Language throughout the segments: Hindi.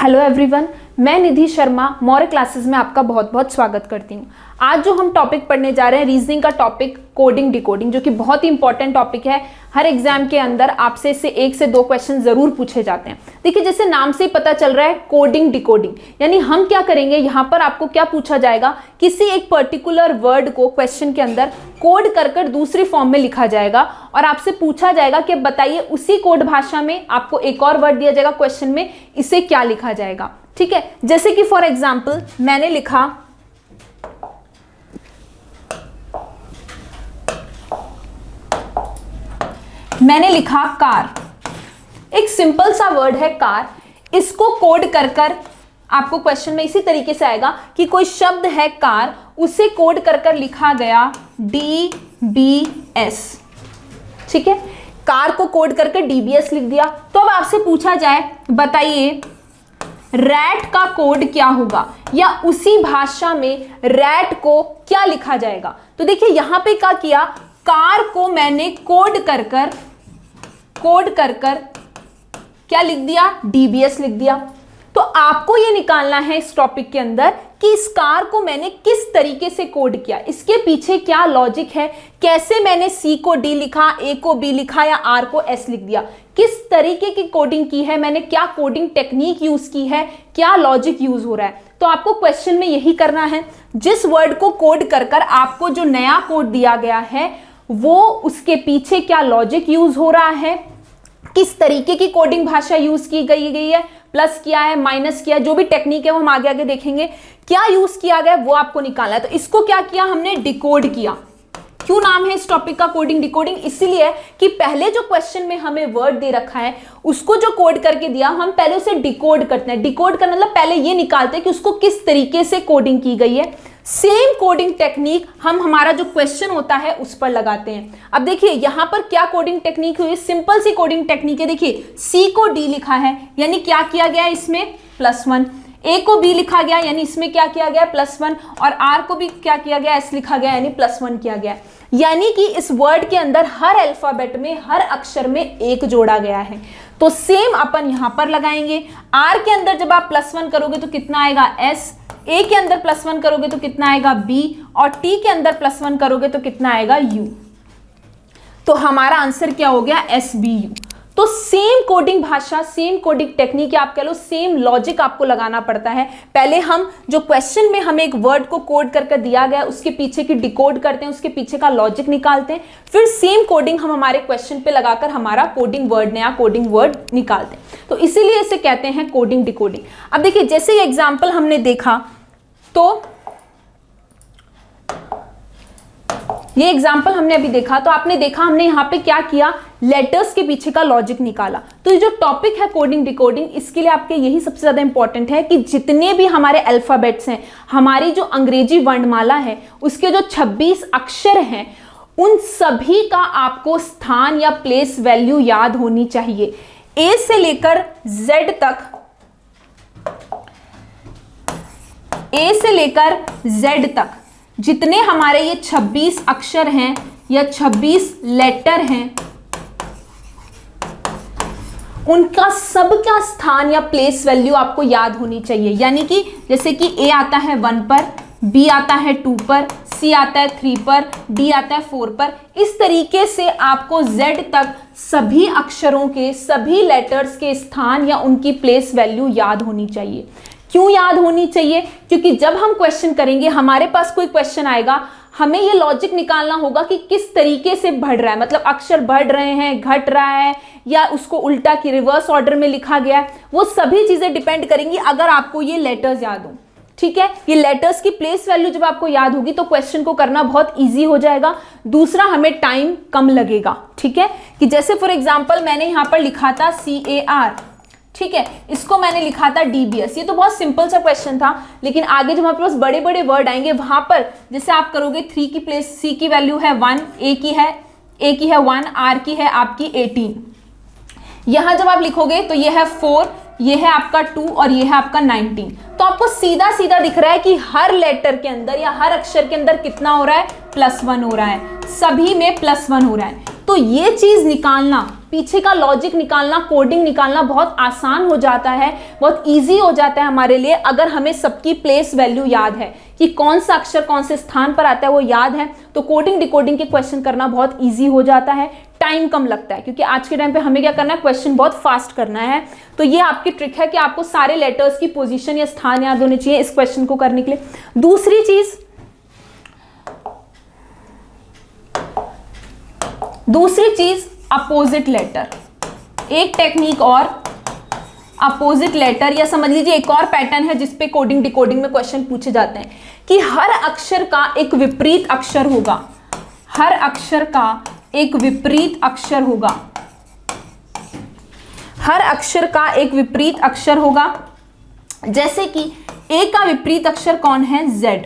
हेलो एवरीवन, मैं निधि शर्मा मौर्य क्लासेस में आपका बहुत बहुत स्वागत करती हूँ। आज जो हम टॉपिक पढ़ने जा रहे हैं रीजनिंग का टॉपिक कोडिंग डिकोडिंग, जो कि बहुत ही इंपॉर्टेंट टॉपिक है। हर एग्जाम के अंदर आपसे इससे 1 से 2 क्वेश्चन जरूर पूछे जाते हैं। देखिए, जैसे नाम से ही पता चल रहा है कोडिंग डिकोडिंग, यानी हम क्या करेंगे, यहाँ पर आपको क्या पूछा जाएगा, किसी एक पर्टिकुलर वर्ड को क्वेश्चन के अंदर कोड कर कर दूसरी फॉर्म में लिखा जाएगा और आपसे पूछा जाएगा कि बताइए उसी कोड भाषा में आपको एक और वर्ड दिया जाएगा क्वेश्चन में, इसे क्या लिखा जाएगा। ठीक है, जैसे कि फॉर एग्जाम्पल मैंने लिखा कार। एक सिंपल सा वर्ड है कार, इसको कोड कर कर आपको क्वेश्चन में इसी तरीके से आएगा कि कोई शब्द है कार, उसे कोड कर कर लिखा गया DBS। ठीक है, कार को कोड करके DBS लिख दिया। तो अब आपसे पूछा जाए बताइए रैट का कोड क्या होगा, या उसी भाषा में रैट को क्या लिखा जाएगा। तो देखिए यहां पे क्या किया, कार को मैंने कोड कर कर क्या लिख दिया, DBS लिख दिया। तो आपको ये निकालना है इस टॉपिक के अंदर कि इस कार को मैंने किस तरीके से कोड किया, इसके पीछे क्या लॉजिक है, कैसे मैंने C को D लिखा, A को B लिखा या R को S लिख दिया, किस तरीके की कोडिंग की है मैंने, क्या कोडिंग टेक्निक यूज की है, क्या लॉजिक यूज हो रहा है। तो आपको क्वेश्चन में यही करना है, जिस वर्ड को कोड कर कर आपको जो नया कोड दिया गया है वो उसके पीछे क्या लॉजिक यूज हो रहा है, किस तरीके की कोडिंग भाषा यूज की गई है, प्लस किया है, माइनस किया, जो भी टेक्निक है वो हम आगे आगे देखेंगे, क्या यूज किया गया वो आपको निकालना है। तो इसको क्या किया हमने, डिकोड किया। क्यों नाम है इस टॉपिक का कोडिंग डिकोडिंग, इसलिए कि पहले जो क्वेश्चन में हमें वर्ड दे रखा है उसको जो कोड करके दिया, हम पहले उसे डिकोड करते हैं। डिकोड करना मतलब पहले ये निकालते हैं कि उसको किस तरीके से कोडिंग की गई है। सेम कोडिंग टेक्निक हम हमारा जो क्वेश्चन होता है उस पर लगाते हैं। अब देखिए यहां पर क्या कोडिंग टेक्निक हुई, सिंपल सी कोडिंग टेक्निक है। देखिए C को D लिखा है, यानी क्या किया गया इसमें +1, A को B लिखा गया, यानी इसमें क्या किया गया +1, और R को भी क्या किया गया, S लिखा गया, यानी +1 किया गया। यानी कि इस वर्ड के अंदर हर अल्फाबेट में, हर अक्षर में 1 जोड़ा गया है। तो सेम अपन यहां पर लगाएंगे। R के अंदर जब आप +1 करोगे तो कितना आएगा S, A के अंदर +1 करोगे तो कितना आएगा B, और T के अंदर +1 करोगे तो कितना आएगा U। तो हमारा आंसर क्या हो गया, SBU। तो सेम कोडिंग भाषा, सेम कोडिंग टेक्निक, आप कह लो सेम लॉजिक आपको लगाना पड़ता है। पहले हम जो क्वेश्चन में हमें एक वर्ड को कोड करके दिया गया उसके पीछे की डिकोड करते हैं, उसके पीछे का लॉजिक निकालते हैं, फिर सेम कोडिंग हम हमारे क्वेश्चन पे लगाकर हमारा कोडिंग वर्ड, नया कोडिंग वर्ड निकालते हैं। तो इसीलिए इसे कहते हैं कोडिंग डिकोडिंग। अब देखिए जैसे ये एग्जाम्पल हमने देखा, तो ये एग्जाम्पल हमने अभी देखा, तो आपने देखा हमने यहाँ पे क्या किया, लेटर्स के पीछे का लॉजिक निकाला। तो ये जो टॉपिक है कोडिंग डिकोडिंग, इसके लिए आपके यही सबसे ज्यादा इंपॉर्टेंट है कि जितने भी हमारे अल्फाबेट्स हैं, हमारी जो अंग्रेजी वर्णमाला है उसके जो 26 अक्षर हैं, उन सभी का आपको स्थान या प्लेस वैल्यू याद होनी चाहिए। A से लेकर Z तक, A से लेकर Z तक जितने हमारे ये 26 अक्षर हैं या 26 लेटर हैं, उनका सबका स्थान या प्लेस वैल्यू आपको याद होनी चाहिए। यानी कि जैसे कि A आता है 1 पर, B आता है 2 पर, C आता है 3 पर, D आता है 4 पर। इस तरीके से आपको Z तक सभी अक्षरों के, सभी लेटर्स के स्थान या उनकी प्लेस वैल्यू याद होनी चाहिए। क्यों याद होनी चाहिए, क्योंकि जब हम क्वेश्चन करेंगे, हमारे पास कोई क्वेश्चन आएगा, हमें ये लॉजिक निकालना होगा कि किस तरीके से बढ़ रहा है, मतलब अक्षर बढ़ रहे हैं, घट रहा है, या उसको उल्टा की रिवर्स ऑर्डर में लिखा गया है। वो सभी चीजें डिपेंड करेंगी अगर आपको ये लेटर्स याद हो। ठीक है, ये लेटर्स की प्लेस वैल्यू जब आपको याद होगी तो क्वेश्चन को करना बहुत इजी हो जाएगा। दूसरा, हमें टाइम कम लगेगा। ठीक है, कि जैसे फॉर एग्जाम्पल मैंने यहाँ पर लिखा था CAR, ठीक है, इसको मैंने लिखा था DBS। ये तो बहुत सिंपल सा क्वेश्चन था, लेकिन आगे जब हमारे पास बड़े बड़े वर्ड आएंगे, वहां पर जैसे आप करोगे 3 की प्लेस C की वैल्यू है 1, A की है 1, R की है आपकी 18। यहां जब आप लिखोगे तो ये है 4, ये है आपका 2 और ये है आपका 19। तो आपको सीधा सीधा दिख रहा है कि हर लेटर के अंदर या हर अक्षर के अंदर कितना हो रहा है, +1 हो रहा है, सभी में +1 हो रहा है। तो ये चीज निकालना पीछे का लॉजिक निकालना, कोडिंग निकालना बहुत आसान हो जाता है, बहुत इजी हो जाता है हमारे लिए अगर हमें सबकी प्लेस वैल्यू याद है कि कौन सा अक्षर कौन से स्थान पर आता है, वो याद है तो कोडिंग डिकोडिंग के क्वेश्चन करना बहुत इजी हो जाता है, टाइम कम लगता है, क्योंकि आज के टाइम पे हमें क्या करना है, क्वेश्चन बहुत फास्ट करना है। तो ये आपकी ट्रिक है कि आपको सारे लेटर्स की पोजीशन या स्थान याद होने चाहिए इस क्वेश्चन को करने के लिए। दूसरी चीज अपोजिट लेटर, एक टेक्निक और अपोजिट लेटर, या समझ लीजिए एक और पैटर्न है जिसपे कोडिंग डिकोडिंग में क्वेश्चन पूछे जाते हैं कि हर अक्षर का एक विपरीत अक्षर होगा, हर अक्षर का एक विपरीत अक्षर होगा, हर अक्षर का एक विपरीत अक्षर होगा। जैसे कि ए का विपरीत अक्षर कौन है, जेड।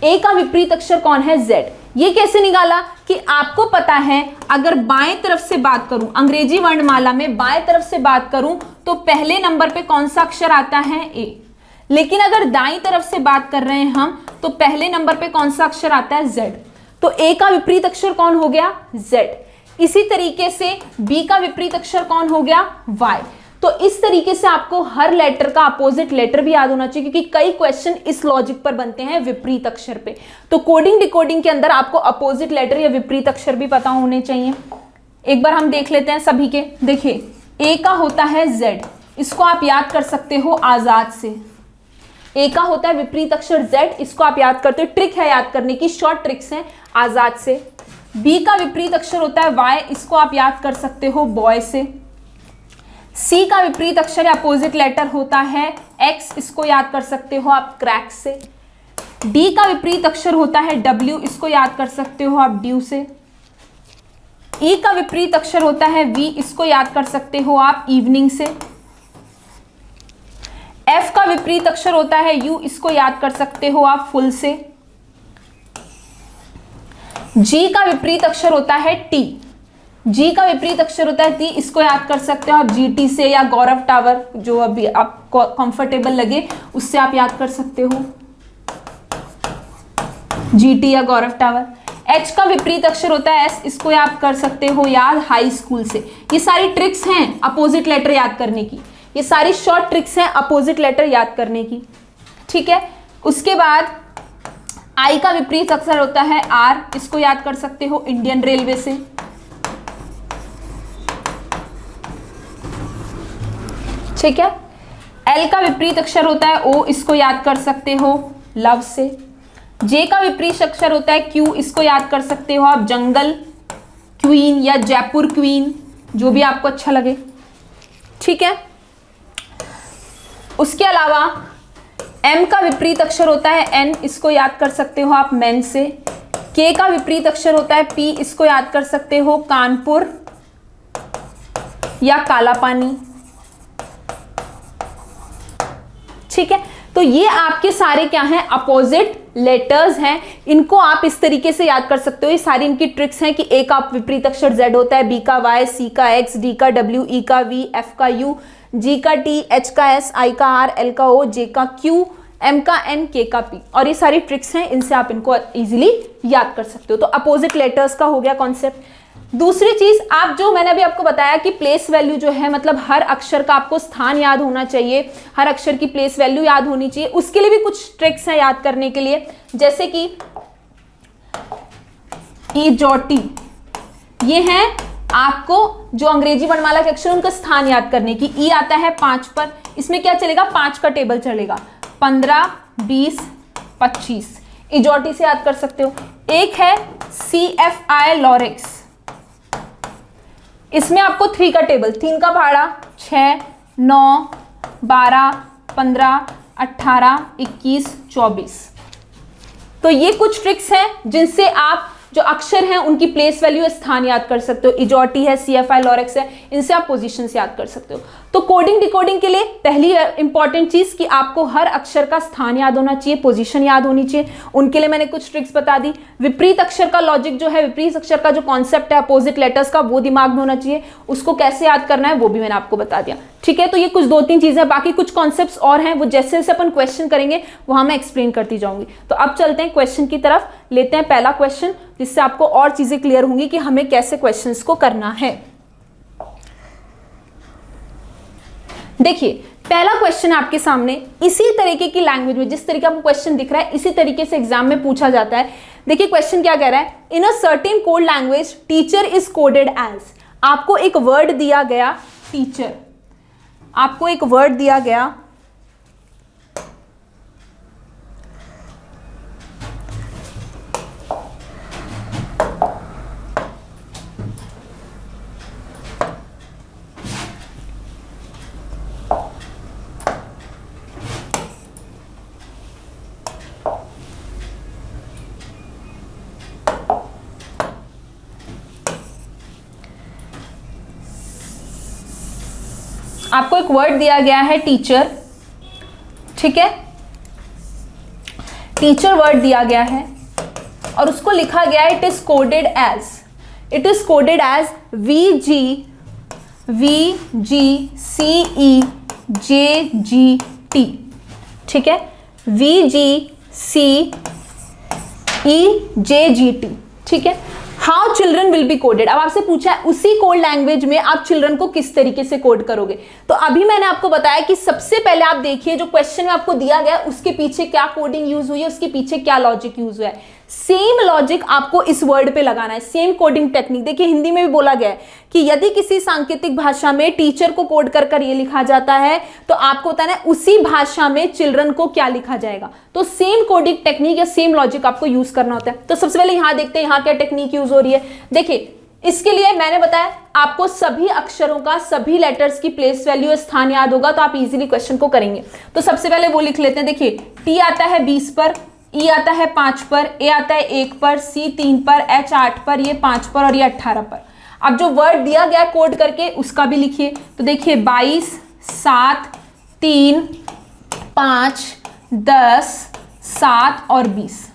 ए का विपरीत अक्षर कौन है, जेड। ये कैसे निकाला कि आपको पता है अगर बाएं तरफ से बात करूं, अंग्रेजी वर्णमाला में बाएं तरफ से बात करूं तो पहले नंबर पे कौन सा अक्षर आता है, ए। लेकिन अगर दाईं तरफ से बात कर रहे हैं हम तो पहले नंबर पे कौन सा अक्षर आता है, जेड। तो ए का विपरीत अक्षर कौन हो गया, जेड। इसी तरीके से बी का विपरीत अक्षर कौन हो गया, वाई। तो इस तरीके से आपको हर लेटर का अपोजिट लेटर भी याद होना चाहिए, क्योंकि कई क्वेश्चन इस लॉजिक पर बनते हैं विपरीत अक्षर पे। तो कोडिंग डिकोडिंग के अंदर आपको अपोजिट लेटर या विपरीत अक्षर भी पता होने चाहिए। एक बार हम देख लेते हैं सभी के। देखिए ए का होता है जेड, इसको आप याद कर सकते हो आजाद से। ए का होता है विपरीत अक्षर जेड, इसको आप याद करते हो, ट्रिक है याद करने की, शॉर्ट ट्रिक्स हैं आजाद से। बी का विपरीत अक्षर होता है वाई, इसको आप याद कर सकते हो बॉय से। सी का विपरीत अक्षर या अपोजिट लेटर होता है एक्स, इसको याद कर सकते हो आप क्रैक से। डी का विपरीत अक्षर होता है डब्ल्यू, इसको याद कर सकते हो आप ड्यू से। ई का विपरीत अक्षर होता है वी, इसको याद कर सकते हो आप इवनिंग से। एफ का विपरीत अक्षर होता है यू, इसको याद कर सकते हो आप फुल से। जी का विपरीत अक्षर होता है टी, जी का विपरीत अक्षर होता है टी, इसको याद कर सकते हो आप जीटी से, या गौरव टावर, जो अभी आपको कंफर्टेबल लगे उससे आप याद कर सकते हो, जीटी या गौरव टावर। एच का विपरीत अक्षर होता है एस, इसको याद कर सकते हो याद हाई स्कूल से। ये सारी ट्रिक्स हैं अपोजिट लेटर याद करने की, ये सारी शॉर्ट ट्रिक्स हैं अपोजिट लेटर याद करने की, ठीक है। उसके बाद आई का विपरीत अक्षर होता है आर, इसको याद कर सकते हो इंडियन रेलवे से। ठीक है। एल का विपरीत अक्षर होता है ओ, इसको याद कर सकते हो लव से। जे का विपरीत अक्षर होता है क्यू, इसको याद कर सकते हो आप जंगल क्वीन या जयपुर क्वीन, जो भी आपको अच्छा लगे, ठीक है। उसके अलावा एम का विपरीत अक्षर होता है एन, इसको याद कर सकते हो आप मैन से। के का विपरीत अक्षर होता है पी, इसको याद कर सकते हो कानपुर या काला पानी, ठीक है। तो ये आपके सारे क्या हैं, अपोजिट लेटर्स हैं, इनको आप इस तरीके से याद कर सकते हो। ये सारी इनकी ट्रिक्स हैं कि ए का विपरीत अक्षर जेड होता है, बी का वाई, सी का एक्स, डी का डब्ल्यू, ई का वी, एफ का यू, जी का टी, एच का एस, आई का आर, एल का ओ, जे का क्यू, एम का एन, के का पी। और ये सारी ट्रिक्स हैं, इनसे आप इनको इजीली याद कर सकते हो। तो अपोजिट लेटर्स का हो गया कॉन्सेप्ट। दूसरी चीज, आप जो मैंने अभी आपको बताया कि प्लेस वैल्यू जो है, मतलब हर अक्षर का आपको स्थान याद होना चाहिए, हर अक्षर की प्लेस वैल्यू याद होनी चाहिए, उसके लिए भी कुछ ट्रिक्स हैं याद करने के लिए। जैसे कि इजोटी, ये है आपको जो अंग्रेजी वर्णमाला के अक्षर उनका स्थान याद करने की। ई आता है 5 पर, इसमें क्या चलेगा, 5 का टेबल चलेगा, 15, 20, 25, इजोटी से याद कर सकते हो। एक है CFI लॉरेक्स, इसमें आपको 3 का टेबल, 3 का भाड़ा 6, 9, 12, 15, 18, 21, 24। तो ये कुछ ट्रिक्स हैं जिनसे आप जो अक्षर हैं उनकी प्लेस वैल्यू स्थान याद कर सकते हो। इजोटी है, CFI लॉरेक्स है, इनसे आप पोजीशंस याद कर सकते हो। तो कोडिंग डिकोडिंग के लिए पहली इंपॉर्टेंट चीज कि आपको हर अक्षर का स्थान याद होना चाहिए, पोजीशन याद होनी चाहिए। उनके लिए मैंने कुछ ट्रिक्स बता दी। विपरीत अक्षर का लॉजिक जो है, विपरीत अक्षर का जो कॉन्सेप्ट है अपोजिट लेटर्स का, वो दिमाग में होना चाहिए। उसको कैसे याद करना है वो भी मैंने आपको बता दिया, ठीक है। तो ये कुछ 2-3 चीजें, बाकी कुछ कॉन्सेप्ट्स और हैं, वो जैसे जैसे अपन क्वेश्चन करेंगे वहां मैं एक्सप्लेन करती जाऊंगी। तो अब चलते हैं क्वेश्चन की तरफ, लेते हैं पहला क्वेश्चन, जिससे आपको और चीजें क्लियर होंगी कि हमें कैसे क्वेश्चंस को करना है। देखिए पहला क्वेश्चन आपके सामने इसी तरीके की लैंग्वेज में, जिस तरीके का क्वेश्चन दिख रहा है इसी तरीके से एग्जाम में पूछा जाता है। देखिए क्वेश्चन क्या कह रहा है, in a certain code language teacher is coded as. आपको एक वर्ड दिया गया टीचर, आपको एक वर्ड दिया गया आपको एक वर्ड दिया गया है टीचर, ठीक है, टीचर वर्ड दिया गया है और उसको लिखा गया है it is coded as VGCEJGT, ठीक है, VGCEJGT, ठीक है। How children will be coded, अब आपसे पूछा है उसी कोड लैंग्वेज में आप चिल्ड्रन को किस तरीके से कोड करोगे। तो अभी मैंने आपको बताया कि सबसे पहले आप देखिए जो क्वेश्चन में आपको दिया गया उसके पीछे क्या कोडिंग यूज हुई है, उसके पीछे क्या लॉजिक यूज हुआ है। सेम लॉजिक आपको इस वर्ड पे लगाना है, सेम कोडिंग टेक्निक। देखिए हिंदी में भी बोला गया है कि यदि किसी सांकेतिक भाषा में टीचर को कोड कर कर ये लिखा जाता है तो आपको बताना है उसी भाषा में चिल्ड्रन को क्या लिखा जाएगा। तो सेम कोडिंग टेक्निक या सेम लॉजिक आपको यूज करना होता है। तो सबसे पहले यहां देखते हैं यहां क्या टेक्निक यूज हो रही है। देखिए इसके लिए मैंने बताया आपको सभी अक्षरों का, सभी लेटर्स की प्लेस वैल्यू, स्थान याद होगा तो आप इजीली क्वेश्चन को करेंगे। तो सबसे पहले वो लिख लेते हैं। देखिए टी आता है 20 पर, ई आता है 5 पर, ए आता है 1 पर, सी 3 पर, एच 8 पर, ये 5 पर और ये 18 पर। अब जो वर्ड दिया गया कोड करके उसका भी लिखिए। तो देखिए 22, 7, 3, 5, 10, 7 और 20।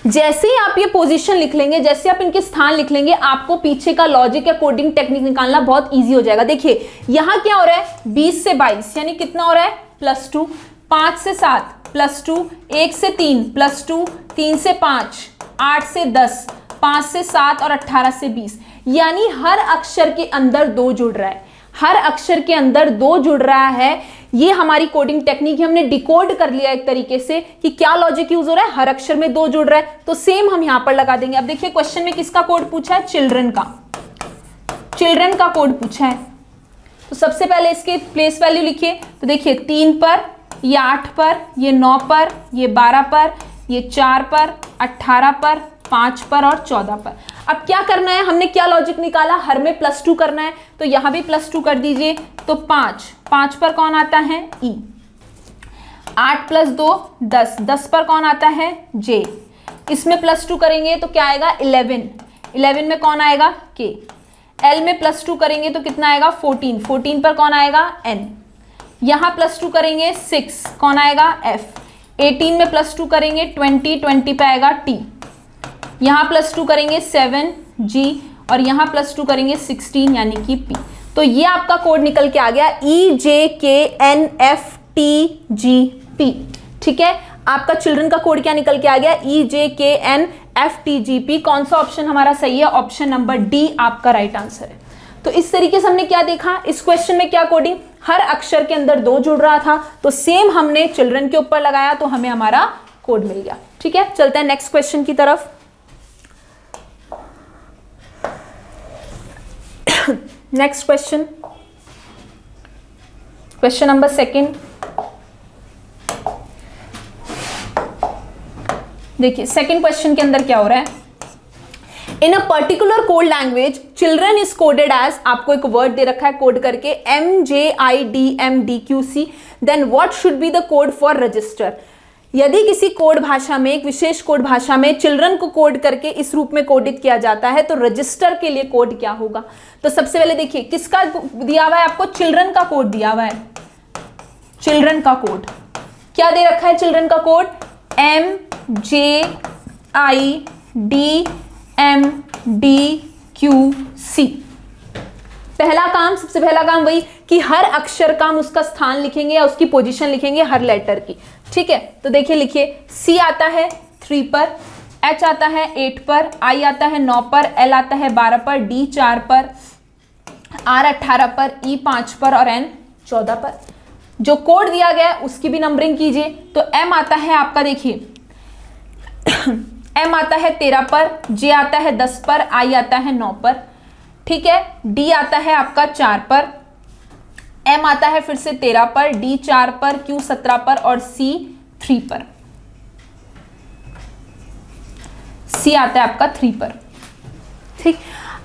जैसे ही आप ये पोजीशन लिख लेंगे, जैसे आप इनके स्थान लिख लेंगे, आपको पीछे का लॉजिक या कोडिंग टेक्निक निकालना बहुत इजी हो जाएगा। देखिए यहां क्या हो रहा है, 20 से 22 यानी कितना हो रहा है +2, 5 से 7 +2, 1 से 3 +2, 3 से 5, 8 से 10, 5 से 7 और 18 से 20। यानी हर अक्षर के अंदर 2 जुड़ रहा है, हर अक्षर के अंदर 2 जुड़ रहा है। ये हमारी कोडिंग टेक्निक है, हमने डिकोड कर लिया एक तरीके से कि क्या लॉजिक यूज हो रहा है, हर अक्षर में 2 जुड़ रहा है। तो सेम हम यहां पर लगा देंगे। अब देखिए क्वेश्चन में किसका कोड पूछा है, चिल्ड्रन का, चिल्ड्रन का कोड पूछा है। तो सबसे पहले इसके प्लेस वैल्यू लिखिए। तो देखिए 3 पर, ये 8 पर, ये 9 पर, ये 12 पर, ये 4 पर, 18 पर, 5 पर और 14 पर। अब क्या करना है, हमने क्या लॉजिक निकाला, हर में +2 करना है। तो यहां भी +2 कर दीजिए। तो 5 पर कौन आता है, ई। 8 + 2 10, 10 पर कौन आता है, जे। इसमें +2 करेंगे तो क्या आएगा 11, 11 में कौन आएगा, के। एल में +2 करेंगे तो कितना आएगा 14, 14 पर कौन आएगा, एन। यहां +2 करेंगे 6, कौन आएगा, एफ। 18 में +2 करेंगे 20, 20 पे आएगा टी। यहां +2 करेंगे 7, जी। और यहां +2 करेंगे 16 यानी कि पी। तो ये आपका कोड निकल के आ गया EJKNFTGP, ठीक है। आपका चिल्ड्रन का कोड क्या निकल के आ गया, EJKNFTGP। कौन सा ऑप्शन हमारा सही है, ऑप्शन नंबर डी आपका राइट आंसर है। तो इस तरीके से हमने क्या देखा, इस क्वेश्चन में क्या कोडिंग, हर अक्षर के अंदर 2 जुड़ रहा था तो सेम हमने चिल्ड्रन के ऊपर लगाया तो हमें हमारा कोड मिल गया, ठीक है। चलते हैं नेक्स्ट क्वेश्चन की तरफ। Next question, question number 2। देखिए सेकंड क्वेश्चन के अंदर क्या हो रहा है, in a particular code language children is coded as, आपको एक वर्ड दे रखा है कोड करके MJIDMDQC, then what should be the code for register. यदि किसी कोड भाषा में, एक विशेष कोड भाषा में चिल्ड्रन को कोड करके इस रूप में कोडित किया जाता है तो रजिस्टर के लिए कोड क्या होगा। तो सबसे पहले देखिए किसका दिया हुआ है, आपको चिल्ड्रन का कोड दिया हुआ है। चिल्ड्रन का कोड क्या दे रखा है, चिल्ड्रन का कोड MJIDMDQC। पहला काम, सबसे पहला काम वही कि हर अक्षर का हम उसका स्थान लिखेंगे या उसकी पोजीशन लिखेंगे हर लेटर की, ठीक है। तो देखिए लिखिए, C आता है 3 पर, H आता है 8 पर, I आता है 9 पर, L आता है 12 पर, D 4 पर, R 18 पर, E 5 पर और N 14 पर। जो कोड दिया गया है उसकी भी नंबरिंग कीजिए। तो M आता है आपका, देखिए M आता है 13 पर, J आता है 10 पर, I आता है 9 पर, ठीक है। D आता है आपका 4 पर, M आता है फिर से 13 पर, D 4 पर, Q 17 पर और C 3 पर। C आता है आपका 3 पर, ठीक।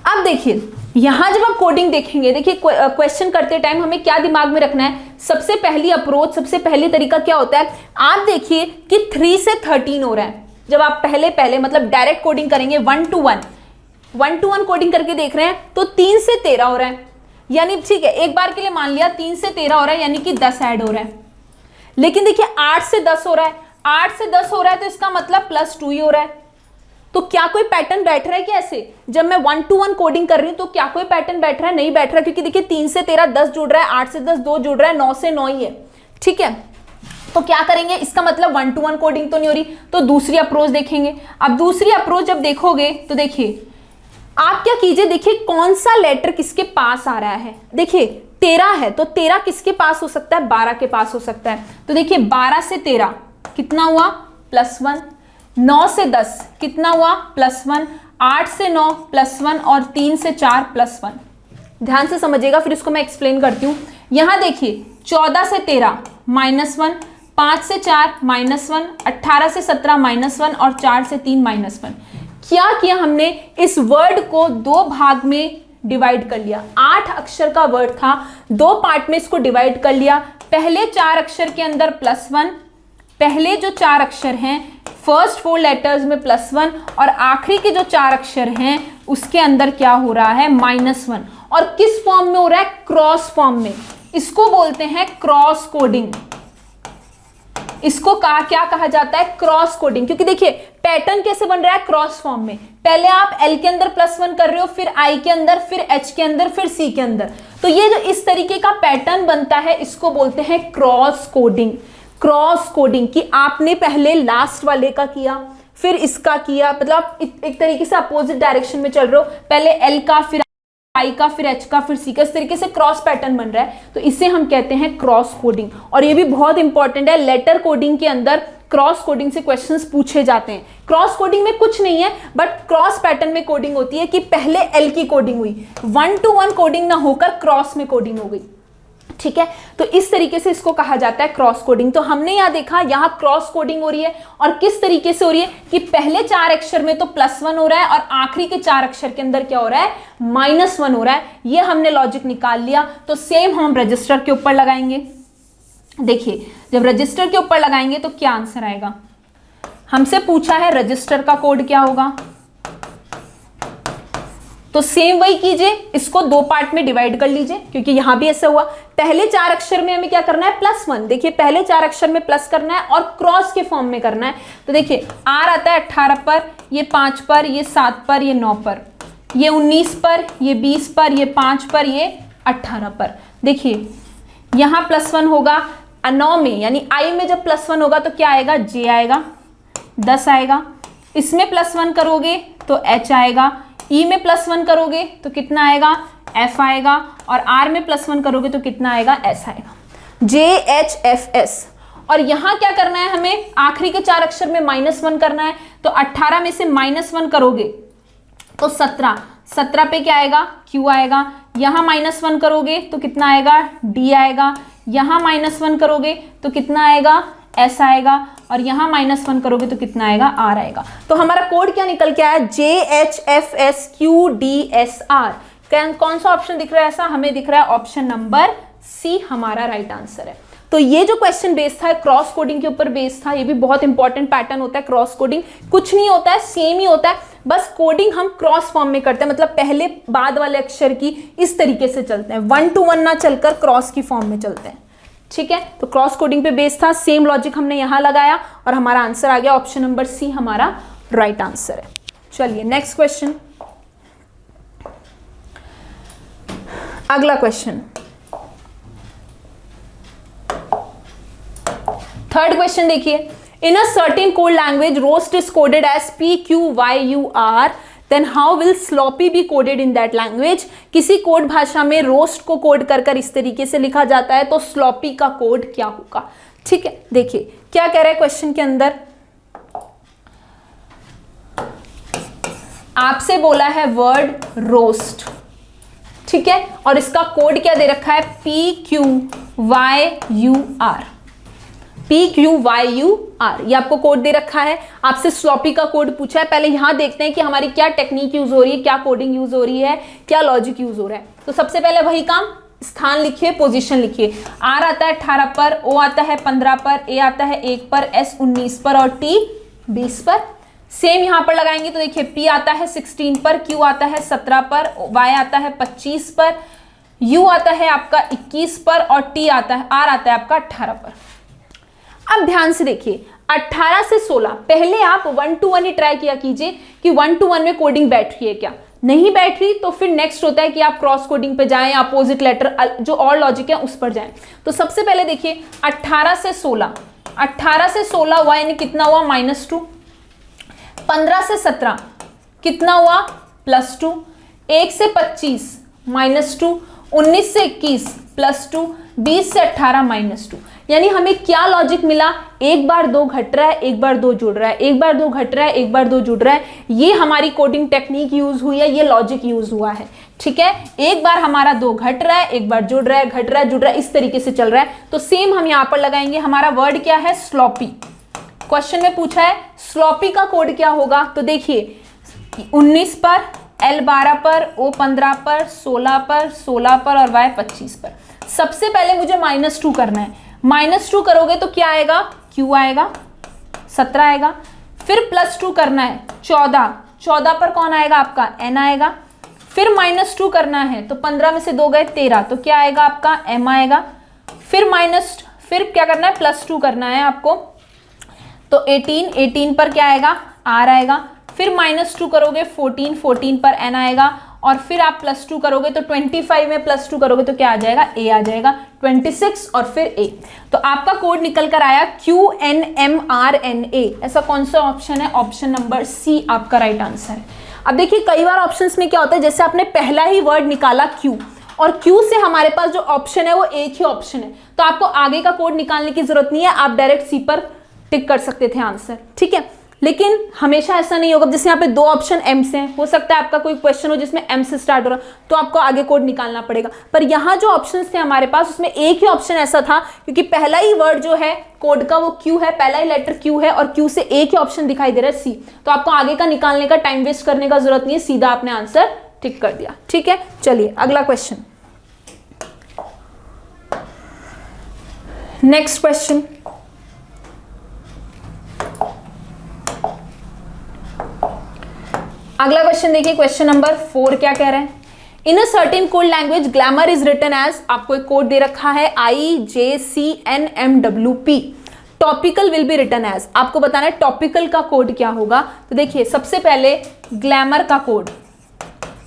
अब देखिए यहां जब आप कोडिंग देखेंगे, देखिए क्वेश्चन करते टाइम हमें क्या दिमाग में रखना है। सबसे पहली अप्रोच, सबसे पहली तरीका क्या होता है, आप देखिए कि 3 से 13 हो रहा है। जब आप पहले मतलब डायरेक्ट कोडिंग करेंगे 1 to 1 कोडिंग करके देख रहे हैं तो 3 से 13 हो रहा है, यानी ठीक है एक बार के लिए मान लिया 3 से 13 हो रहा है, यानी कि 10 ऐड हो रहा है। लेकिन देखिए 8 से 10 हो रहा है, 8 से 10 हो रहा है तो इसका मतलब +2 ही हो रहा है। तो क्या कोई पैटर्न बैठ रहा है क्या ऐसे? जब मैं 1 to 1 कोडिंग कर रही हूं तो क्या कोई पैटर्न बैठ रहा है? नहीं बैठ रहा, क्योंकि देखिए 3 से 13 10 जुड़ रहा है, 8 से 10 2 जुड़ रहा है, 9 से 9 ही है, ठीक है। तो क्या करेंगे, इसका मतलब 1 to 1 कोडिंग तो नहीं हो रही, तो दूसरी अप्रोच देखेंगे। अब दूसरी अप्रोच जब देखोगे तो देखिए आप क्या कीजिए, देखिए कौन सा लेटर किसके पास आ रहा है। देखिए 13 है तो 13 किसके पास हो सकता है, 12 के पास हो सकता है। तो देखिए 12 से 13 कितना हुआ, +1। 9 से 10 कितना हुआ, +1। 8 से 9 +1 और 3 से 4 +1। ध्यान से समझिएगा, फिर इसको मैं एक्सप्लेन करती हूं। यहां देखिए 14 से 13 -1, 5 से 4 -1, 18 से 17 -1 और 4 से 3 -1। क्या किया हमने, इस वर्ड को 2 भाग में डिवाइड कर लिया। 8 अक्षर का वर्ड था, 2 पार्ट में इसको डिवाइड कर लिया। पहले 4 अक्षर के अंदर +1, पहले जो 4 अक्षर हैं फर्स्ट 4 लेटर्स में +1 और आखिरी के जो 4 अक्षर हैं उसके अंदर क्या हो रहा है, -1। और किस फॉर्म में हो रहा है, क्रॉस फॉर्म में। इसको बोलते हैं क्रॉस कोडिंग। इसको क्या कहा जाता है, क्रॉस कोडिंग। क्योंकि देखिए पैटर्न कैसे बन रहा है, क्रॉस फॉर्म में। पहले आप L के अंदर +1 कर रहे हो, फिर I के अंदर, फिर H के अंदर, फिर C के अंदर। तो ये जो इस तरीके का पैटर्न बनता है इसको बोलते हैं क्रॉस कोडिंग। क्रॉस कोडिंग कि आपने पहले लास्ट वाले का किया, फिर इसका किया, मतलब आप एक तरीके से अपोजिट डायरेक्शन में चल रहे हो। पहले L का, फिर I का, फिर H का, फिर C का, इस तरीके से क्रॉस पैटर्न बन रहा है। तो इसे हम कहते हैं क्रॉस कोडिंग। और ये भी बहुत इंपॉर्टेंट है, लेटर कोडिंग के अंदर क्रॉस कोडिंग से क्वेश्चंस पूछे जाते हैं। क्रॉस कोडिंग में कुछ नहीं है बट क्रॉस पैटर्न में कोडिंग होती है कि पहले L की कोडिंग हुई, 1 to 1 कोडिंग ना होकर क्रॉस में कोडिंग हो गई, ठीक है। तो इस तरीके से इसको कहा जाता है क्रॉस कोडिंग। तो हमने यहां देखा, यहां क्रॉस कोडिंग हो रही है और किस तरीके से हो रही है कि पहले 4 अक्षर में तो +1 हो रहा है और आखिरी के 4 अक्षर के अंदर क्या हो रहा है, -1 हो रहा है। ये हमने लॉजिक निकाल लिया। तो सेम हम रजिस्टर के ऊपर लगाएंगे। देखिए जब रजिस्टर के ऊपर लगाएंगे तो क्या आंसर आएगा, हमसे पूछा है रजिस्टर का कोड क्या होगा। तो सेम वही कीजिए, इसको 2 पार्ट में डिवाइड कर लीजिए, क्योंकि यहां भी ऐसा हुआ। पहले 4 अक्षर में हमें क्या करना है, +1। देखिए पहले 4 अक्षर में प्लस करना है और क्रॉस के फॉर्म में करना है। तो देखिए R आता है 18 पर, ये 5 पर, ये 7 पर, ये 9 पर, ये 19 पर, ये 20 पर, ये 5 पर, ये 18 पर। देखिए यहां +1 होगा 9 में, यानी I में जब +1 होगा तो क्या आएगा, J आएगा, 10 आएगा। इसमें +1 करोगे तो H आएगा, E में +1 करोगे तो कितना आएगा, F आएगा, और R में +1 करोगे तो कितना आएगा, S आएगा। J H F S। और यहां क्या करना है, हमें आखिरी के 4 अक्षर में -1 करना है। तो 18 में से -1 करोगे तो 17, 17 पे क्या आएगा, Q आएगा। यहां -1 करोगे तो कितना आएगा, D आएगा। यहां -1 करोगे तो कितना आएगा, S आएगा, और यहां -1 करोगे तो कितना आएगा, R आएगा। तो हमारा कोड क्या निकल के आया, JHFSQDSR। कौन सा ऑप्शन दिख रहा है ऐसा, हमें दिख रहा है ऑप्शन नंबर C हमारा राइट आंसर है। तो ये जो क्वेश्चन बेस्ड था क्रॉस कोडिंग के ऊपर बेस्ड था। ये भी बहुत इंपॉर्टेंट पैटर्न होता है क्रॉस कोडिंग। कुछ नहीं होता है, सेम ही होता है, बस कोडिंग हम क्रॉस फॉर्म में करते हैं, मतलब पहले बाद वाले अक्षर की इस तरीके से चलते हैं, 1 to 1 ना चलकर क्रॉस की फॉर्म में चलते हैं, ठीक है। तो क्रॉस कोडिंग पे बेस्ड था, सेम लॉजिक हमने यहां लगाया और हमारा आंसर आ गया ऑप्शन नंबर C हमारा राइट आंसर है। चलिए नेक्स्ट क्वेश्चन, अगला क्वेश्चन, थर्ड क्वेश्चन देखिए। In a certain code language roast is coded as PQYUR, then how will sloppy be coded in that language. किसी कोड भाषा में रोस्ट को कोड कर कर इस तरीके से लिखा जाता है, तो स्लॉपी का कोड क्या होगा। ठीक है, देखिए क्या कह रहा है क्वेश्चन के अंदर, आपसे बोला है वर्ड रोस्ट, ठीक है, और इसका कोड क्या दे रखा है, PQYUR, PQYUR, ये आपको कोड दे रखा है। आपसे स्लॉपी का कोड पूछा है, पहले यहां देखते हैं कि हमारी क्या टेक्निक यूज हो रही है, क्या कोडिंग यूज हो रही है, क्या लॉजिक यूज हो रहा है। तो सबसे पहले वही काम, स्थान लिखिए, पोजीशन लिखिए। R आता है 18 पर, O आता है 15 पर, A आता है 1 पर, S 19 पर और T 20 पर। सेम यहां पर लगाएंगे तो देखिए P आता है 16 पर, Q आता है 17 पर, Y आता है 25 पर, U आता है आपका 21 पर और T आता है, R आता है आपका 18 पर। अब ध्यान से देखिए 18 से 16, पहले आप 1 to 1 ही ट्राई किया कीजिए कि 1 to 1 में कोडिंग बैठ रही है क्या, नहीं बैठ रही तो फिर नेक्स्ट होता है कि आप क्रॉस कोडिंग पे जाएं, अपोजिट लेटर जो और लॉजिक है उस पर जाएं। तो सबसे पहले देखिए 18 से 16, 18 से 16 हुआ यानी कितना हुआ, -2। 15 से 17 कितना हुआ, +2। 1 से 25 -2, 19 से 21 +2, 20 से 18 -2। यानी हमें क्या लॉजिक मिला, एक बार 2 घट रहा है, एक बार 2 जुड़ रहा है, एक बार 2 घट रहा है, एक बार 2 जुड़ रहा है। ये हमारी कोडिंग टेक्निक यूज हुई है, ये लॉजिक यूज हुआ है। ठीक है, एक बार हमारा 2 घट रहा है, एक बार जुड़ रहा है, घट रहा है, जुड़ रहा है, इस तरीके से चल रहा है। तो सेम हम यहां पर लगाएंगे, हमारा वर्ड क्या है, स्लॉपी। क्वेश्चन में पूछा है स्लॉपी का कोड क्या होगा, तो देखिए 19 पर, L 12 पर, O 15 पर, 16 पर, 16 पर और Y 25 पर। सबसे पहले मुझे -2 करना है, -2 करोगे तो क्या आएगा, Q आएगा, 17 आएगा। फिर +2 करना है, 14, 14 पर कौन आएगा आपका, N आएगा। फिर -2 करना है तो 15 में से 2 गए 13, तो क्या आएगा आपका, M आएगा। फिर क्या करना है, +2 करना है आपको, तो 18, 18 पर क्या आएगा, R आएगा। फिर -2 करोगे 14, 14 पर N आएगा। और फिर आप +2 करोगे तो 25 में +2 करोगे तो क्या आ जाएगा, A आ जाएगा, 26 और फिर A। तो आपका कोड निकल कर आया QNMRNA। ऐसा कौन सा ऑप्शन है, ऑप्शन नंबर C आपका राइट आंसर है। अब देखिए कई बार ऑप्शंस में क्या होता है, जैसे आपने पहला ही वर्ड निकाला Q, और Q से हमारे पास जो ऑप्शन है वो एक ही ऑप्शन है, तो आपको आगे का कोड निकालने की जरूरत नहीं है, आप डायरेक्ट C पर टिक कर सकते थे आंसर। ठीक है, लेकिन हमेशा ऐसा नहीं होगा। जैसे यहाँ पे 2 ऑप्शन M से हैं, हो सकता है आपका कोई क्वेश्चन हो जिसमें M से स्टार्ट हो रहा, तो आपको आगे कोड निकालना पड़ेगा। पर यहाँ जो ऑप्शंस थे हमारे पास, उसमें एक ही ऑप्शन ऐसा था, क्योंकि पहला ही वर्ड जो है कोड का वो Q है, पहला ही लेटर Q है और Q से एक ही ऑप्शन दिखाई दे रहा है C। तो आपको आगे का निकालने का टाइम वेस्ट करने का जरूरत नहीं है, सीधा आपने आंसर टिक कर दिया। ठीक है, चलिए अगला क्वेश्चन, नेक्स्ट क्वेश्चन। अगला क्वेश्चन देखिए, क्वेश्चन नंबर 4 क्या कह रहे हैं, in a certain code language glamour is written as, आपको एक कोड दे रखा है IJCNMWP, topical will be written as. आपको बताना है टॉपिकल का कोड क्या होगा। तो देखिए सबसे पहले ग्लैमर का कोड,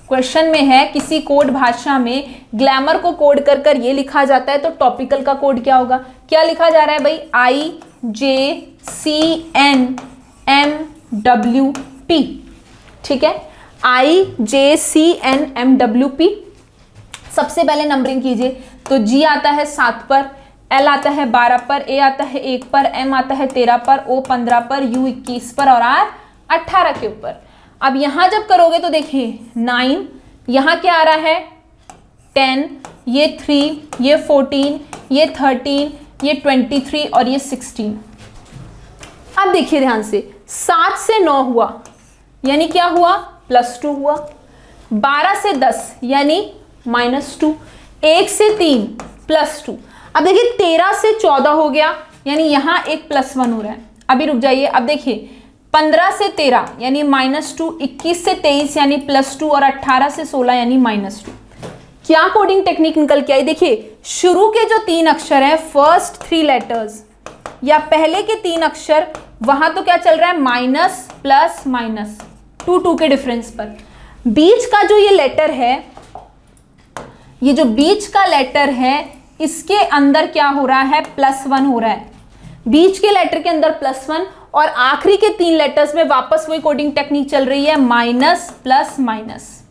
क्वेश्चन में है किसी कोड भाषा में ग्लैमर को कोड कर कर ये लिखा जाता है, तो टॉपिकल का कोड क्या होगा, क्या लिखा जा रहा है भाई, IJCNMWP। ठीक है, IJCNMWP। सबसे पहले नंबरिंग कीजिए, तो G आता है 7 पर, L आता है 12 पर, A आता है 1 पर, M आता है 13 पर, O 15 पर, U 21 पर और R 18 के ऊपर। अब यहां जब करोगे तो देखिए 9, यहां क्या आ रहा है 10, ये 3, ये 14, ये 13, ये 23 और ये 16। अब देखिए ध्यान से, 7 से 9 हुआ यानी क्या हुआ, +2 हुआ। 12 से 10 यानी -2, 1 से 3 +2। अब देखिए 13 से 14 हो गया यानी यहां एक +1 हो रहा है। अभी रुक जाइए, अब देखिए 15 से 13 यानी -2, 21 से 23 यानी +2 और 18 से 16 यानी -2। क्या कोडिंग टेक्निक निकल के आई, देखिए शुरू के जो 3 अक्षर हैं, फर्स्ट 3 लेटर्स या पहले के 3 अक्षर, वहां तो क्या चल रहा है, माइनस प्लस माइनस, 2 के डिफरेंस पर। बीच का जो ये लेटर है, ये जो बीच का लेटर है, इसके अंदर क्या हो रहा है, +1 हो रहा है। बीच के लेटर के अंदर +1 और आखिरी के 3 लेटर्स में वापस वही कोडिंग टेक्निक चल रही है, माइनस प्लस माइनस,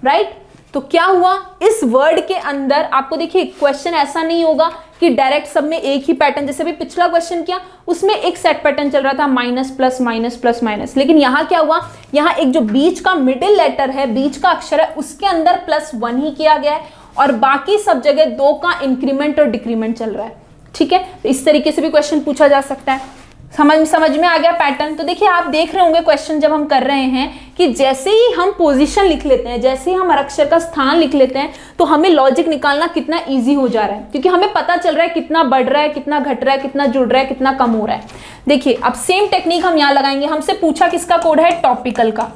राइट। तो क्या हुआ, इस वर्ड के अंदर आपको देखिए क्वेश्चन ऐसा नहीं होगा कि डायरेक्ट सब में एक ही पैटर्न, जैसे भी पिछला क्वेश्चन किया उसमें एक सेट पैटर्न चल रहा था, minus plus minus plus minus, लेकिन यहां क्या हुआ, यहां एक जो बीच का मिडिल लेटर है, बीच का अक्षर है, उसके अंदर +1 ही किया गया है और बाकी सब जगह 2 का इंक्रीमेंट और डिक्रीमेंट चल रहा है, ठीक है। तो इस तरीके से भी क्वेश्चन पूछा जा सकता है। समझ में आ गया पैटर्न। तो देखिए आप देख रहे होंगे क्वेश्चन जब हम कर रहे हैं कि जैसे ही हम पोजीशन लिख लेते हैं, जैसे ही हम अक्षर का स्थान लिख लेते हैं, तो हमें लॉजिक निकालना कितना इजी हो जा रहा है, क्योंकि हमें पता चल रहा है कितना बढ़ रहा है, कितना घट रहा है, कितना जुड़ रहा है, कितना कम हो रहा है। देखिए अब सेम टेक्निक हम यहां लगाएंगे। हमसे पूछा किसका कोड है, टॉपिकल का।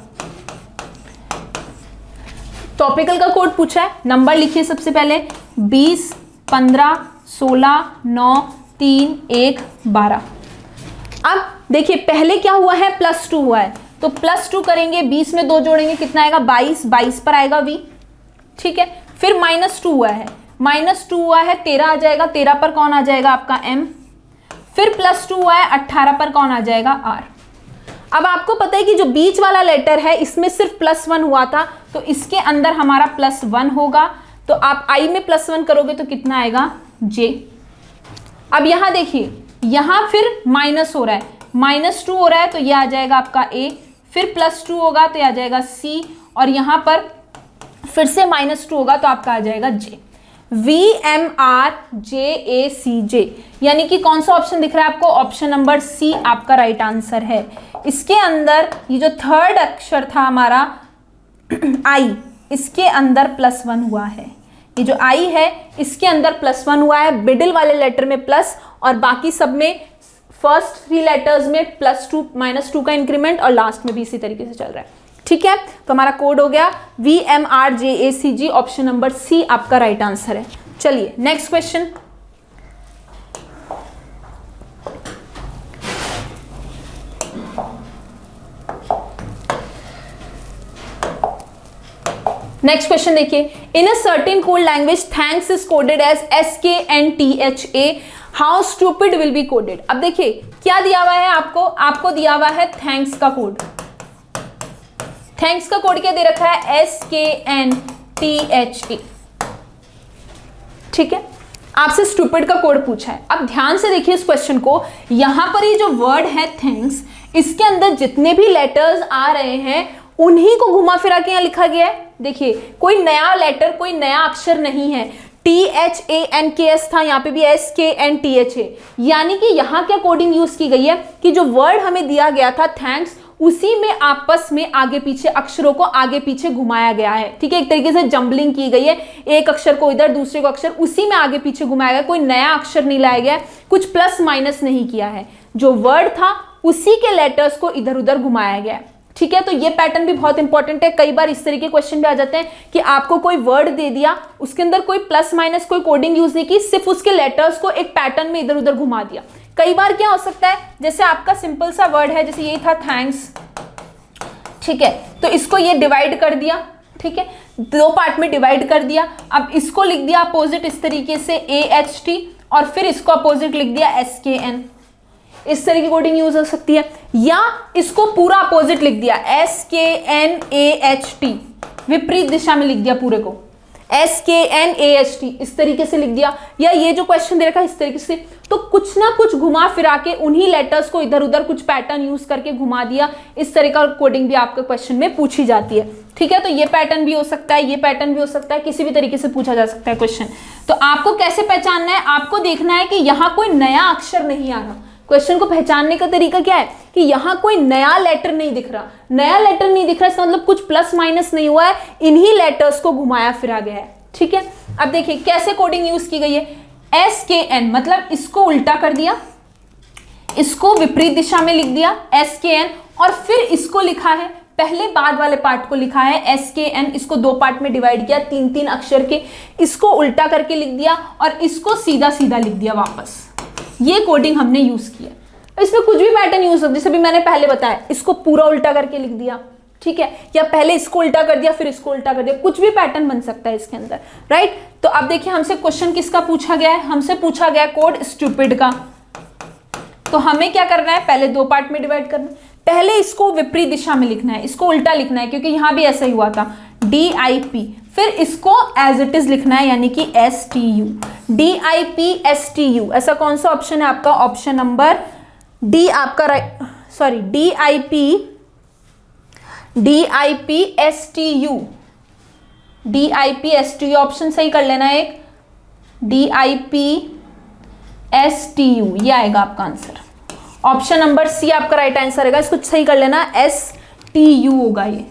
टॉपिकल का कोड पूछा है, नंबर लिखिए सबसे पहले 20, 15, 16, 9, 3, 1, 12। अब देखिए पहले क्या हुआ है, +2 हुआ है, तो +2 करेंगे, 20 में 2 जोड़ेंगे, कितना आएगा 22, 22 पर आएगा v, ठीक है। फिर -2 हुआ है, -2 हुआ है, 13 आ जाएगा, 13 पर कौन आ जाएगा आपका m। फिर +2 हुआ है, 18 पर कौन आ जाएगा r। अब आपको पता है कि जो बीच वाला लेटर है इसमें सिर्फ +1 हुआ था, तो इसके अंदर हमारा +1 होगा, तो आप i में +1 करोगे तो कितना आएगा j। अब यहां देखिए, यहां फिर माइनस हो रहा है, -2 हो रहा है, तो ये आ जाएगा आपका a, फिर +2 होगा तो ये आ जाएगा c, और यहां पर फिर से -2 होगा तो आपका आ जाएगा j। VMRJACJ, यानी कि कौन सा ऑप्शन दिख रहा है आपको, ऑप्शन नंबर सी आपका राइट आंसर है। इसके अंदर ये जो थर्ड अक्षर था हमारा I, इसके अंदर +1 हुआ है। ये जो I है इसके अंदर +1 हुआ है, मिडिल वाले लेटर में प्लस और बाकी सब में फर्स्ट 3 लेटर्स में +2 -2 का इंक्रीमेंट और लास्ट में भी इसी तरीके से चल रहा है, ठीक है। तो हमारा कोड हो गया VMRJACG, ऑप्शन नंबर सी आपका राइट आंसर है। चलिए नेक्स्ट क्वेश्चन। नेक्स्ट क्वेश्चन देखिए, in a certain code language thanks is coded as SKNTHA, how stupid will be coded. अब देखिए क्या दिया हुआ है आपको दिया हुआ है थैंक्स का कोड। थैंक्स का कोड क्या दे रखा है, SKNTHA, ठीक है। आपसे स्टूपिड का कोड पूछा है। अब ध्यान से देखिए इस क्वेश्चन को, यहां पर ये जो वर्ड है थैंक्स, इसके अंदर जितने भी लेटर्स आ रहे हैं उन्हीं को घुमा फिरा के यहां लिखा गया है। देखिए कोई नया लेटर, कोई नया अक्षर नहीं है। THANKS था, यहाँ पे भी SKNTHA, यानी कि यहाँ क्या कोडिंग यूज की गई है कि जो वर्ड हमें दिया गया था थैंक्स, उसी में आपस में आगे पीछे अक्षरों को आगे पीछे घुमाया गया है, ठीक है। एक तरीके से जंबलिंग की गई है, एक अक्षर को इधर दूसरे को अक्षर, उसी में आगे पीछे घुमाया गया, कोई नया अक्षर नहीं लाया गया, कुछ प्लस माइनस नहीं किया है। जो वर्ड था उसी के लेटर्स को इधर उधर घुमाया गया है, ठीक है। तो ये पैटर्न भी बहुत इंपॉर्टेंट है। कई बार इस तरीके क्वेश्चन भी आ जाते हैं कि आपको कोई वर्ड दे दिया, उसके अंदर कोई प्लस माइनस कोई कोडिंग यूज नहीं की, सिर्फ उसके लेटर्स को एक पैटर्न में इधर उधर घुमा दिया। कई बार क्या हो सकता है, जैसे आपका सिंपल सा वर्ड है, जैसे ये था थैंक्स, ठीक है, तो इसको ये डिवाइड कर दिया, ठीक है, 2 पार्ट में डिवाइड कर दिया। अब इसको लिख दिया अपोजिट इस तरीके से AHT, और फिर इसको अपोजिट लिख दिया SKN। इस तरह की कोडिंग यूज हो सकती है, या इसको पूरा अपोजिट लिख दिया SKNAHT, विपरीत दिशा में लिख दिया पूरे को SKNAHT, इस तरीके से लिख दिया, या ये जो क्वेश्चन दे रखा है इस तरीके से। तो कुछ ना कुछ घुमा फिरा के उन्हीं लेटर्स को इधर उधर कुछ पैटर्न यूज करके घुमा दिया। इस तरह का कोडिंग भी आपके क्वेश्चन में पूछी जाती है, ठीक है। तो ये पैटर्न भी हो सकता है, ये पैटर्न भी हो सकता है, किसी भी तरीके से पूछा जा सकता है क्वेश्चन। तो आपको कैसे पहचानना है, आपको देखना है कि यहाँ कोई नया अक्षर नहीं आ रहा। क्वेश्चन को पहचानने का तरीका क्या है कि यहां कोई नया लेटर नहीं दिख रहा, नया लेटर नहीं दिख रहा, इसका मतलब कुछ प्लस माइनस नहीं हुआ है, इन्हीं लेटर्स को घुमाया फिरा गया है, ठीक है। अब देखिए कैसे कोडिंग यूज की गई है, SKN मतलब इसको उल्टा कर दिया, इसको विपरीत दिशा में लिख दिया SKN, और फिर इसको लिखा है, पहले बाद वाले पार्ट को लिखा है SKN, इसको 2 पार्ट में डिवाइड किया 3-3 अक्षर के, इसको उल्टा करके लिख दिया और इसको सीधा सीधा लिख दिया वापस। ये कोडिंग हमने यूज किया। इसमें कुछ भी पैटर्न यूज हो, जैसे भी मैंने पहले बताया, इसको पूरा उल्टा करके लिख दिया, ठीक है, या पहले इसको उल्टा कर दिया फिर इसको उल्टा कर दिया, कुछ भी पैटर्न बन सकता है इसके अंदर, राइट। तो अब देखिए हमसे क्वेश्चन किसका पूछा गया है, हमसे पूछा गया कोड स्टूपिड का। तो हमें क्या करना है, पहले दो पार्ट में डिवाइड करना है। पहले इसको विपरीत दिशा में लिखना है, इसको उल्टा लिखना है, क्योंकि यहां भी ऐसा ही हुआ था, DIP। फिर इसको एज इट इज लिखना है, यानी कि STU, DIP STU। ऐसा कौन सा ऑप्शन है आपका, ऑप्शन नंबर डी आपका right, sorry DIP STU, DIP STU option सही कर लेना एक, DIP STU, ये आएगा आपका आंसर। ऑप्शन नंबर सी आपका राइट आंसर रहेगा, इसको सही कर लेना, STU होगा ये,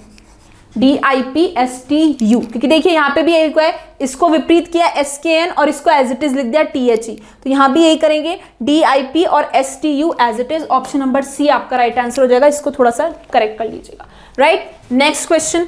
DIP STU। क्योंकि देखिए यहाँ पे भी एक है, इसको विपरीत किया SKN और इसको एज इट इज लिख दिया THE, तो यहाँ भी यही करेंगे, DIP और STU as it is. Option number C आपका राइट आंसर हो जाएगा, इसको थोड़ा सा करेक्ट कर लीजिएगा। Right, next question.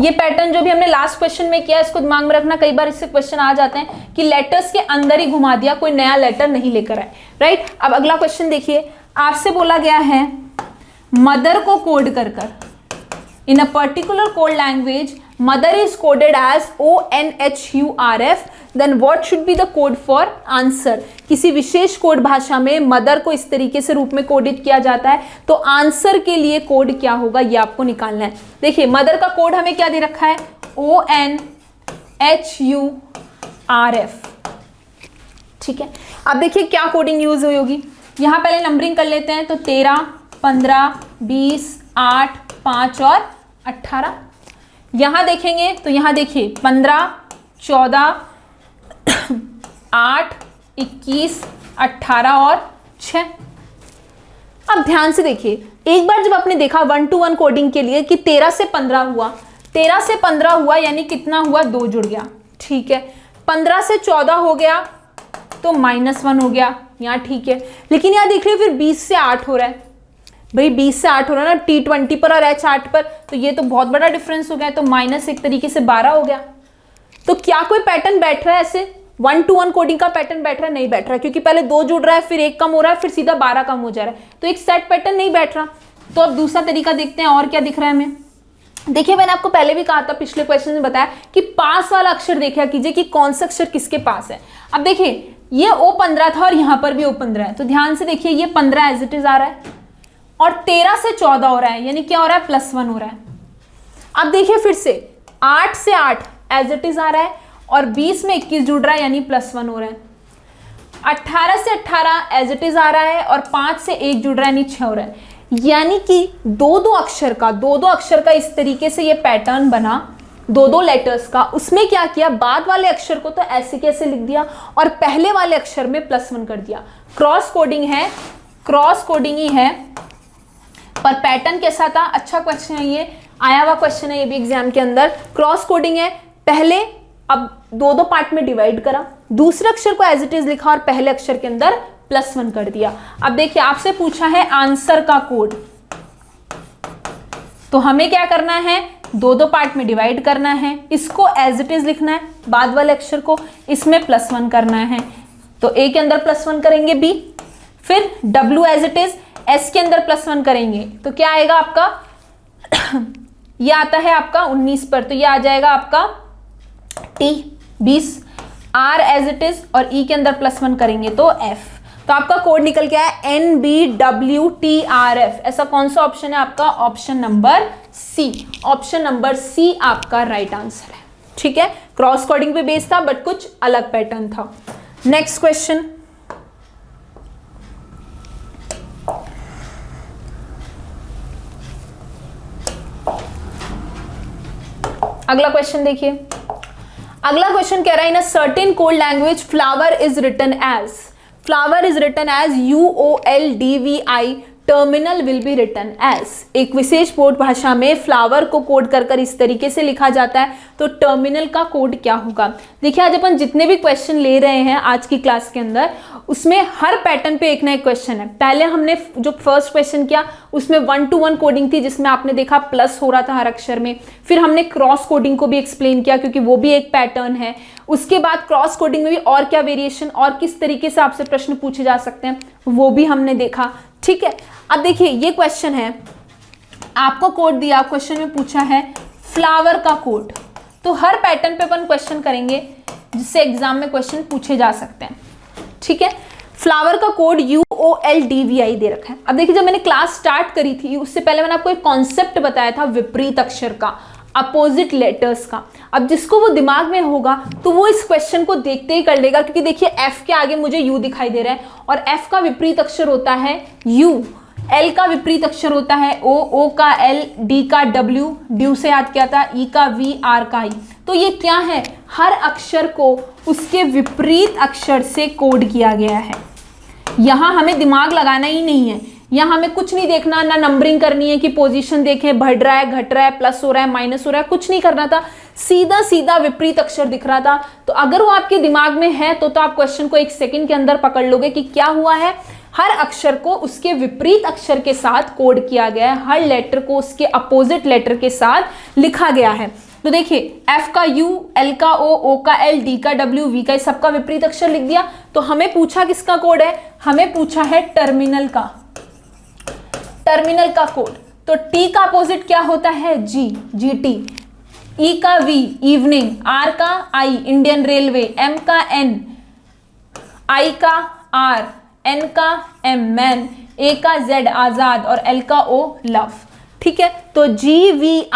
ये पैटर्न जो भी हमने लास्ट क्वेश्चन में किया, इसको दिमाग में रखना, कई बार इससे क्वेश्चन आ जाते हैं कि लेटर्स के अंदर ही घुमा दिया, कोई नया लेटर नहीं लेकर आए। राइट, अब अगला क्वेश्चन देखिए, आपसे बोला गया है मदर को कोड कर in a particular code language, mother is coded as ONHURF, then what should be the code for answer. किसी विशेष कोड भाषा में मदर को इस तरीके से रूप में कोडित किया जाता है, तो आंसर के लिए कोड क्या होगा, ये आपको निकालना है। देखिए मदर का कोड हमें क्या दे रखा है, ONHURF। ठीक है, अब देखिए क्या कोडिंग यूज हुई होगी, यहां पहले नंबरिंग कर लेते हैं, तो 13, 15, 20, 8, 5 और 18। यहां देखेंगे तो यहां देखिए 15, 14, 8, 21, 18 और 6। अब ध्यान से देखिए, एक बार जब आपने देखा 1 to 1 कोडिंग के लिए कि 13 से 15 हुआ, 13 से 15 हुआ यानी कितना हुआ, 2 जुड़ गया। ठीक है, 15 से 14 हो गया तो -1 हो गया, यहाँ ठीक है। लेकिन यहाँ देख रहे हो फिर 20 से 8 हो रहा है, भाई 20 से 8 हो रहा है ना, T20 पर और H8 पर, तो ये तो बहुत बड़ा डिफरेंस हो गया, तो माइनस एक तरीके से 12 हो गया। तो क्या कोई पैटर्न बैठ रहा है ऐसे 1 to 1 कोडिंग का पैटर्न बैठ रहा है, नहीं बैठ रहा है, क्योंकि पहले 2 जुड़ रहा है, फिर 1 कम हो रहा है, फिर सीधा 12 कम हो जा रहा है, तो एक सेट पैटर्न नहीं बैठ रहा। तो अब दूसरा तरीका देखते हैं, और क्या दिख रहा है हमें। देखिए मैंने आपको पहले भी कहा था, पिछले क्वेश्चन में बताया कि पास वाला अक्षर देखा कीजिए कि कौन सा अक्षर किसके पास है। अब देखिए ये O15 था और यहां पर भी O15 है, तो ध्यान से देखिए ये 15 एज इट इज आ रहा है और 13 से 14 हो रहा है, यानी क्या हो रहा है, +1 हो रहा है। अब देखिए फिर से 8 से 8 एज इट इज आ रहा है और 20 में 21 जुड़ रहा है, यानी +1 हो रहा है। 18 से 18 एज इट इज आ रहा है और 5 से 1 जुड़ रहा है, यानी 6 हो रहा है। यानी कि दो दो अक्षर का इस तरीके से ये पैटर्न बना, दो लेटर्स का। उसमें क्या किया, बाद वाले अक्षर को तो ऐसे कैसे लिख दिया और पहले वाले अक्षर में +1 कर दिया। क्रॉस कोडिंग है, क्रॉस कोडिंग ही है, पर पैटर्न कैसा था, अच्छा क्वेश्चन है, ये आया हुआ क्वेश्चन है, ये भी एग्जाम के अंदर। क्रॉस कोडिंग है, पहले अब दो पार्ट में डिवाइड करा, दूसरे अक्षर को एज इट इज लिखा और पहले अक्षर के अंदर +1 कर दिया। अब देखिए आपसे पूछा है आंसर का कोड, तो हमें क्या करना है, दो पार्ट में डिवाइड करना है, इसको एज इट इज लिखना है, बाद वाले अक्षर को इसमें +1 करना है, तो A के अंदर +1 करेंगे B, फिर W as it is S के अंदर +1 करेंगे, तो क्या आएगा आपका ये आता है आपका 19 पर, तो ये आ जाएगा आपका T 20, R as it is और E के अंदर +1 करेंगे तो F। तो आपका कोड निकल के आया NBWTRF। ऐसा कौन सा ऑप्शन है आपका, option number C। Option number C आपका राइट आंसर है। ठीक है, क्रॉस कोडिंग पे बेस्ड था बट कुछ अलग पैटर्न था। नेक्स्ट क्वेश्चन, अगला क्वेश्चन देखिए। अगला क्वेश्चन कह रहा है in a certain code language flower is written as, flower is written as UOLDVI, terminal will be written as. एक विशेष कोड भाषा में फ्लावर को कोड कर इस तरीके से लिखा जाता है, तो टर्मिनल का कोड क्या होगा। देखिए आज अपन जितने भी क्वेश्चन ले रहे हैं आज की क्लास के अंदर, उसमें हर पैटर्न पे एक ना एक क्वेश्चन है। पहले हमने जो फर्स्ट क्वेश्चन किया उसमें 1 to 1 कोडिंग थी, जिसमें आपने देखा प्लस हो रहा था हर अक्षर में। फिर हमने क्रॉस कोडिंग को भी एक्सप्लेन किया क्योंकि वो भी एक पैटर्न है। उसके बाद क्रॉस कोडिंग में भी और क्या वेरिएशन और किस तरीके से आपसे प्रश्न पूछे जा सकते हैं वो भी हमने देखा। ठीक है, अब देखिए ये क्वेश्चन है, आपको कोड दिया, क्वेश्चन में पूछा है फ्लावर का कोड। तो हर पैटर्न पे अपन क्वेश्चन करेंगे जिससे एग्जाम में क्वेश्चन पूछे जा सकते हैं, ठीक है। फ्लावर का कोड UOLDVI दे रखा है। अब देखिए, जब मैंने क्लास स्टार्ट करी थी उससे पहले मैंने आपको एक कॉन्सेप्ट बताया था विपरीत अक्षर का, अपोजिट लेटर्स का। अब जिसको वो दिमाग में होगा तो वो इस क्वेश्चन को देखते ही कर लेगा, क्योंकि देखिए F के आगे मुझे U दिखाई दे रहा है और F का विपरीत अक्षर होता है U, L का विपरीत अक्षर होता है O, O का L, D का W, D से याद किया था, E का V, R का I। तो ये क्या है, हर अक्षर को उसके विपरीत अक्षर से कोड किया गया है। यहाँ हमें दिमाग लगाना ही नहीं है, यहाँ हमें कुछ नहीं देखना, ना नंबरिंग करनी है कि पोजीशन देखें बढ़ रहा है घट रहा है प्लस हो रहा है माइनस हो रहा है, कुछ नहीं करना था। सीधा सीधा विपरीत अक्षर दिख रहा था, तो अगर वो आपके दिमाग में है तो आप क्वेश्चन को 1 सेकंड के अंदर पकड़ लोगे कि क्या हुआ है। हर अक्षर को उसके विपरीत अक्षर के साथ कोड किया गया है, हर लेटर को उसके अपोजिट लेटर के साथ लिखा गया है। तो देखिए, F का U, L का O, O का L, D का W, V का सबका विपरीत अक्षर लिख दिया। तो हमें पूछा किसका कोड है, हमें पूछा है टर्मिनल का, टर्मिनल का कोड। तो T का अपोजिट क्या होता है, G, GT, E का V, इवनिंग, R का I, इंडियन रेलवे, M का N, I का R, N का M, मैन, A का Z, आजाद, और L का O, लव। ठीक है, तो GVINRMZO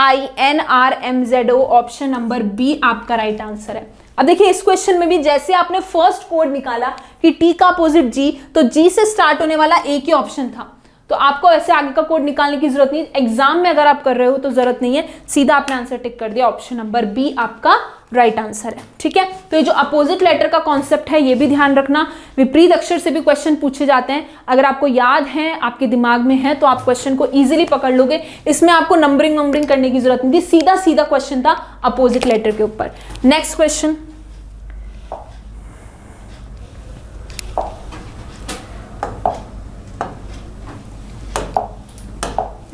ऑप्शन नंबर बी आपका राइट आंसर है। अब देखिए, इस क्वेश्चन में भी जैसे आपने फर्स्ट कोड निकाला कि टी का अपोजिट जी, तो जी से स्टार्ट होने वाला एक ही ऑप्शन था, तो आपको ऐसे आगे का कोड निकालने की जरूरत नहीं। एग्जाम में अगर आप कर रहे हो तो जरूरत नहीं है, सीधा आपने आंसर टिक कर दिया, ऑप्शन नंबर बी आपका राइट आंसर है। ठीक है, तो ये जो अपोजिट लेटर का कॉन्सेप्ट है ये भी ध्यान रखना, विपरीत अक्षर से भी क्वेश्चन पूछे जाते हैं। अगर आपको याद है, आपके दिमाग में है, तो आप क्वेश्चन को इजीली पकड़ लोगे। इसमें आपको नंबरिंग करने की जरूरत नहीं थी, सीधा सीधा क्वेश्चन था अपोजिट लेटर के ऊपर। नेक्स्ट क्वेश्चन,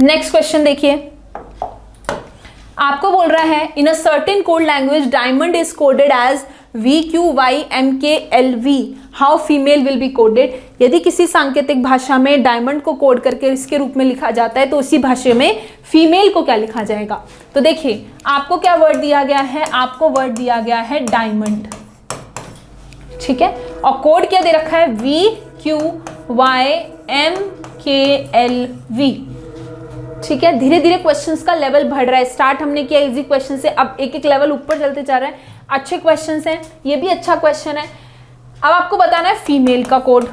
नेक्स्ट क्वेश्चन देखिए, आपको बोल रहा है in a certain code language diamond is coded as VQYMKLV, how female will be coded. यदि किसी सांकेतिक भाषा में डायमंड को कोड करके इसके रूप में लिखा जाता है तो उसी भाषा में फीमेल को क्या लिखा जाएगा। तो देखिए, आपको क्या वर्ड दिया गया है, आपको वर्ड दिया गया है डायमंड, ठीक है, और कोड क्या दे रखा है, VQYMKLV। ठीक है, धीरे धीरे क्वेश्चंस का लेवल बढ़ रहा है। स्टार्ट हमने किया इजी क्वेश्चन से, अब एक एक लेवल ऊपर चलते जा रहा है। अच्छे क्वेश्चंस हैं, ये भी अच्छा क्वेश्चन है। अब आपको बताना है फीमेल का कोड।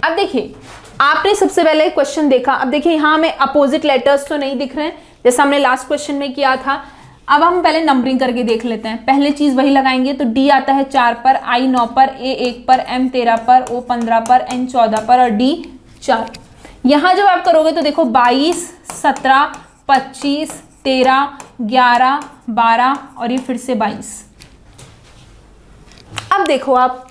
अब देखिए, आपने सबसे पहले क्वेश्चन देखा, अब देखिए यहाँ हमें अपोजिट लेटर्स तो नहीं दिख रहे हैं जैसा हमने लास्ट क्वेश्चन में किया था। अब हम पहले नंबरिंग करके देख लेते हैं। पहले चीज वही लगाएंगे, तो D आता है 4 पर, I 9 पर, A 1 पर, M 13 पर, O 15 पर, N 14 पर और D 4। यहां जब आप करोगे तो देखो 22, 17, 25, 13, 11, 12 और ये फिर से 22। अब देखो आप,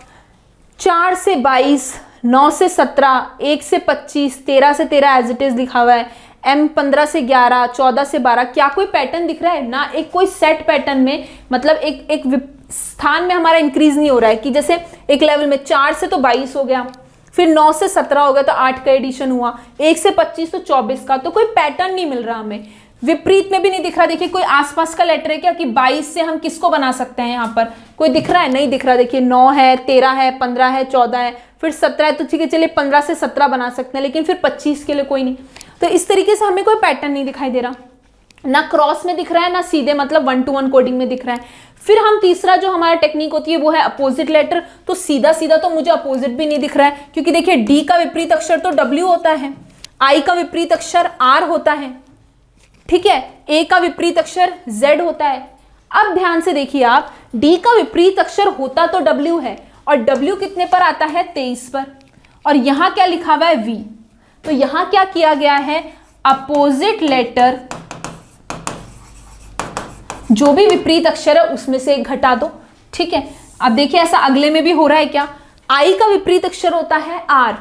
4 से 22, 9 से 17, 1 से 25, 13 से 13 एज इट इज लिखा हुआ है, M 15 से 11, 14 से 12। क्या कोई पैटर्न दिख रहा है ना, एक कोई सेट पैटर्न में, मतलब एक स्थान में हमारा इंक्रीज नहीं हो रहा है कि जैसे एक लेवल में 4 से तो 22 हो गया, फिर 9 से 17 हो गया तो 8 का एडिशन हुआ, 1 से 25 तो 24 का, तो कोई पैटर्न नहीं मिल रहा हमें। विपरीत में भी नहीं दिख रहा। देखिए, कोई आसपास का लेटर है क्या कि 22 से हम किसको बना सकते हैं, यहाँ पर कोई दिख रहा है, नहीं दिख रहा। देखिए 9 है, 13 है, 15 है, 14 है, फिर 17 है, तो ठीक है चलिए 15 से 17 बना सकते हैं, लेकिन फिर 25 के लिए कोई नहीं। तो इस तरीके से हमें कोई पैटर्न नहीं दिखाई दे रहा, ना क्रॉस में दिख रहा है, ना सीधे मतलब 1-to-1 कोडिंग में दिख रहा है। फिर हम तीसरा जो हमारा टेक्निक होती है वो है अपोजिट लेटर। तो सीधा सीधा तो मुझे अपोजिट भी नहीं दिख रहा है, क्योंकि देखिए डी का विपरीत अक्षर तो W होता है, I का विपरीत अक्षर R होता है, ठीक है, A का विपरीत अक्षर Z होता है। अब ध्यान से देखिए आप, D का विपरीत अक्षर होता तो W है, और W कितने पर आता है, 23 पर, और यहां क्या लिखा हुआ है, V। तो यहां क्या किया गया है, अपोजिट लेटर जो भी विपरीत अक्षर है उसमें से एक घटा दो। ठीक है, अब देखिए ऐसा अगले में भी हो रहा है क्या, I का विपरीत अक्षर होता है R,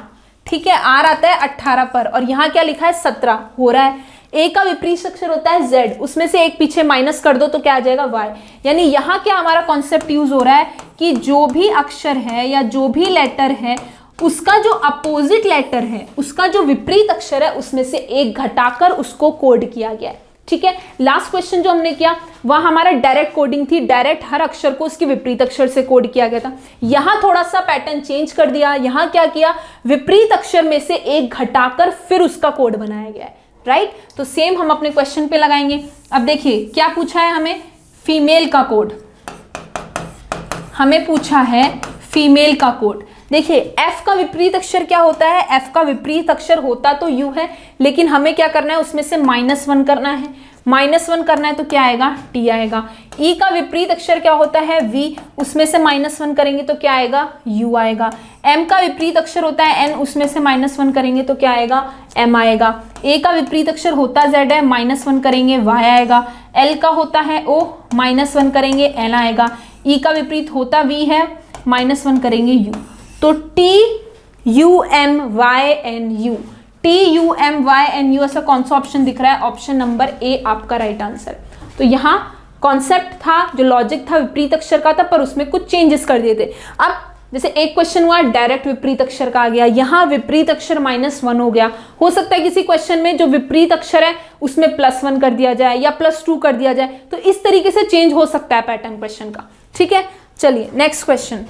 ठीक है, R आता है 18 पर, और यहां क्या लिखा है, 17 हो रहा है। A का विपरीत अक्षर होता है Z, उसमें से एक पीछे माइनस कर दो तो क्या आ जाएगा, Y। यानी यहां क्या हमारा कॉन्सेप्ट यूज हो रहा है कि जो भी अक्षर है या जो भी लेटर है उसका जो अपोजिट लेटर है, उसका जो विपरीत अक्षर है उसमें से एक घटाकर उसको कोड किया गया है। ठीक है। लास्ट क्वेश्चन जो हमने किया वह हमारा डायरेक्ट कोडिंग थी, डायरेक्ट हर अक्षर को उसके विपरीत अक्षर से कोड किया गया था। यहां थोड़ा सा पैटर्न चेंज कर दिया, यहां क्या किया, विपरीत अक्षर में से एक घटाकर फिर उसका कोड बनाया गया है, राइट। तो सेम हम अपने क्वेश्चन पे लगाएंगे। अब देखिए क्या पूछा है हमें, फीमेल का कोड, हमें पूछा है फीमेल का कोड। देखिए एफ का विपरीत अक्षर क्या होता है, एफ का विपरीत अक्षर होता तो यू है, लेकिन हमें क्या करना है, उसमें से -1 करना है, -1 करना है तो क्या आएगा, टी आएगा। ई का विपरीत अक्षर क्या होता है, वी, उसमें से -1 करेंगे तो क्या आएगा, यू आएगा। एम का विपरीत अक्षर होता है एन, उसमें से -1 करेंगे तो क्या आएगा, एम आएगा। ए का विपरीत अक्षर होता जेड है, -1 करेंगे वाई आएगा। एल का होता है ओ, -1 करेंगे एन आएगा। ई का विपरीत होता वी है, -1 करेंगे यू। तो TUMYNU, TUMYNU ऐसा कौन सा ऑप्शन दिख रहा है, ऑप्शन नंबर ए आपका राइट आंसर। तो यहाँ कॉन्सेप्ट था, जो लॉजिक था विपरीत अक्षर का था, पर उसमें कुछ चेंजेस कर दिए थे। अब जैसे एक क्वेश्चन हुआ डायरेक्ट विपरीत अक्षर का आ गया, यहाँ विपरीत अक्षर -1 हो गया। हो सकता है किसी क्वेश्चन में जो विपरीत अक्षर है उसमें +1 कर दिया जाए या +2 कर दिया जाए, तो इस तरीके से चेंज हो सकता है पैटर्न क्वेश्चन का, ठीक है। चलिए नेक्स्ट क्वेश्चन,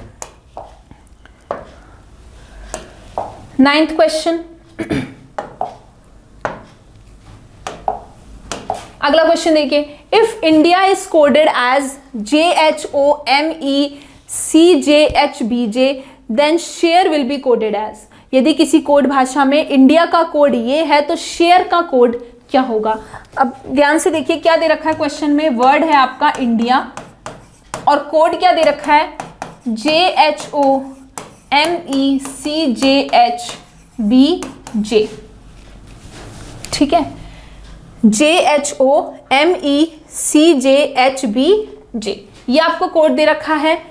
9th क्वेश्चन। अगला क्वेश्चन देखिए, if India is coded as JHOMECJHBJ then share will be coded as. यदि किसी कोड भाषा में इंडिया का कोड ये है तो शेयर का कोड क्या होगा। अब ध्यान से देखिए क्या दे रखा है क्वेश्चन में, वर्ड है आपका इंडिया और कोड क्या दे रखा है, JHOMECJHBJ, ठीक है, JHOMECJHBJ ये आपको कोड दे रखा है।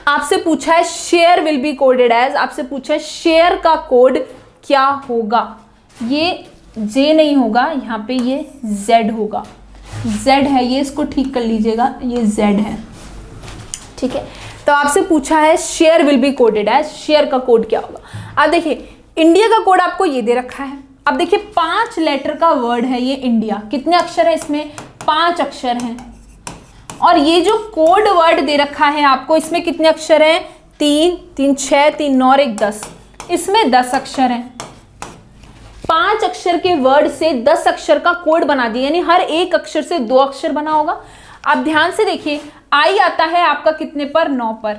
आपसे पूछा है share will be coded as, आपसे पूछा है शेयर का कोड क्या होगा। ये J नहीं होगा, यहाँ पे ये Z होगा, Z है ये, इसको ठीक कर लीजिएगा, ये Z है, ठीक है। तो आपसे पूछा है share will be coded as, share का कोड क्या होगा। अब देखिए इंडिया का कोड आपको ये दे रखा है। अब देखिए 5 लेटर का वर्ड है ये इंडिया, कितने अक्षर है इसमें, 5 अक्षर हैं। और ये जो कोड वर्ड दे रखा है आपको, इसमें कितने अक्षर हैं, 3, 3, 6, 3, 9 और 1, 10, इसमें 10 अक्षर हैं। 5 अक्षर के वर्ड से 10 अक्षर का कोड बना दिया, यानी हर एक अक्षर से 2 अक्षर बना होगा। अब ध्यान से देखिए, आई आता है आपका कितने पर, 9 पर,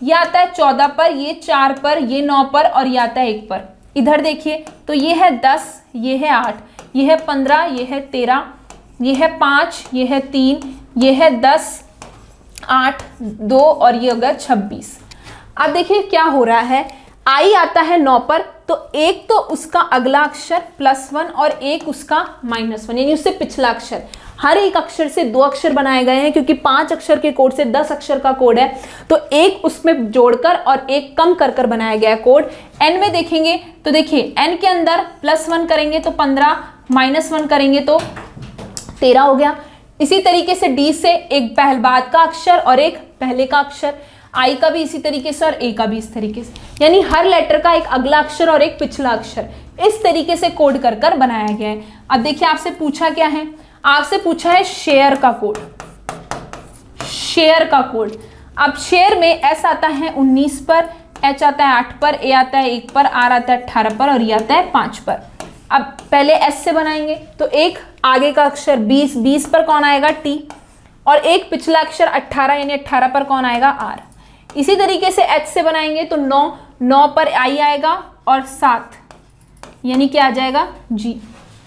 ये आता है 14 पर, ये 4 पर, ये 9 पर और ये आता है 1 पर। इधर देखिए तो ये है 10, ये है 8, ये है 15, ये है 13, ये है 5, ये है 3, ये है 10, 8, 2 और ये हो गया 26। अब देखिए क्या हो रहा है, आई आता है 9 पर, तो एक तो उसका अगला अक्षर +1 और एक उसका -1, यानी उससे पिछला अक्षर। हर एक अक्षर से 2 अक्षर बनाए गए हैं, क्योंकि 5 अक्षर के कोड से 10 अक्षर का कोड है, तो एक उसमें जोड़कर और एक कम कर कर बनाया गया है कोड। n में देखेंगे तो देखिए n के अंदर +1 करेंगे तो 15, -1 करेंगे तो 13 हो गया। इसी तरीके से D से एक पहले बाद का अक्षर और एक पहले का अक्षर, I का भी इसी तरीके से और A का भी इस तरीके से, यानी हर लेटर का एक अगला अक्षर और एक पिछला अक्षर, इस तरीके से कोड कर कर बनाया गया है। अब देखिए आपसे पूछा क्या है, आपसे पूछा है शेयर का कोड, शेयर का कोड। अब शेयर में S आता है 19 पर, H आता है 8 पर, A आता है 1 पर, R आता है 18 पर और E आता है 5 पर। अब पहले S से बनाएंगे तो एक आगे का अक्षर 20, 20 पर कौन आएगा, T, और एक पिछला अक्षर 18, यानी 18 पर कौन आएगा, R। इसी तरीके से H से बनाएंगे तो 9, 9 पर I आएगा और 7, यानी क्या आ जाएगा, G।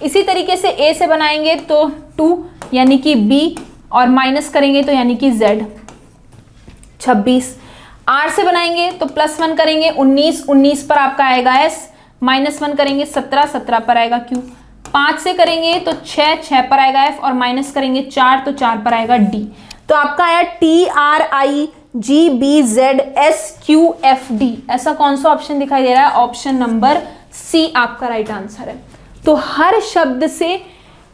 इसी तरीके से A से बनाएंगे तो 2, यानी कि B, और माइनस करेंगे तो यानी कि Z, 26। R से बनाएंगे तो +1 करेंगे 19, 19 पर आपका आएगा S, -1 करेंगे 17, 17 पर आएगा Q। 5 से करेंगे तो 6, 6 पर आएगा F, और माइनस करेंगे 4 तो 4 पर आएगा D। तो आपका आया TRIGBZSQFD। ऐसा कौन सा ऑप्शन दिखाई दे रहा है, ऑप्शन नंबर C आपका राइट आंसर है। तो हर शब्द से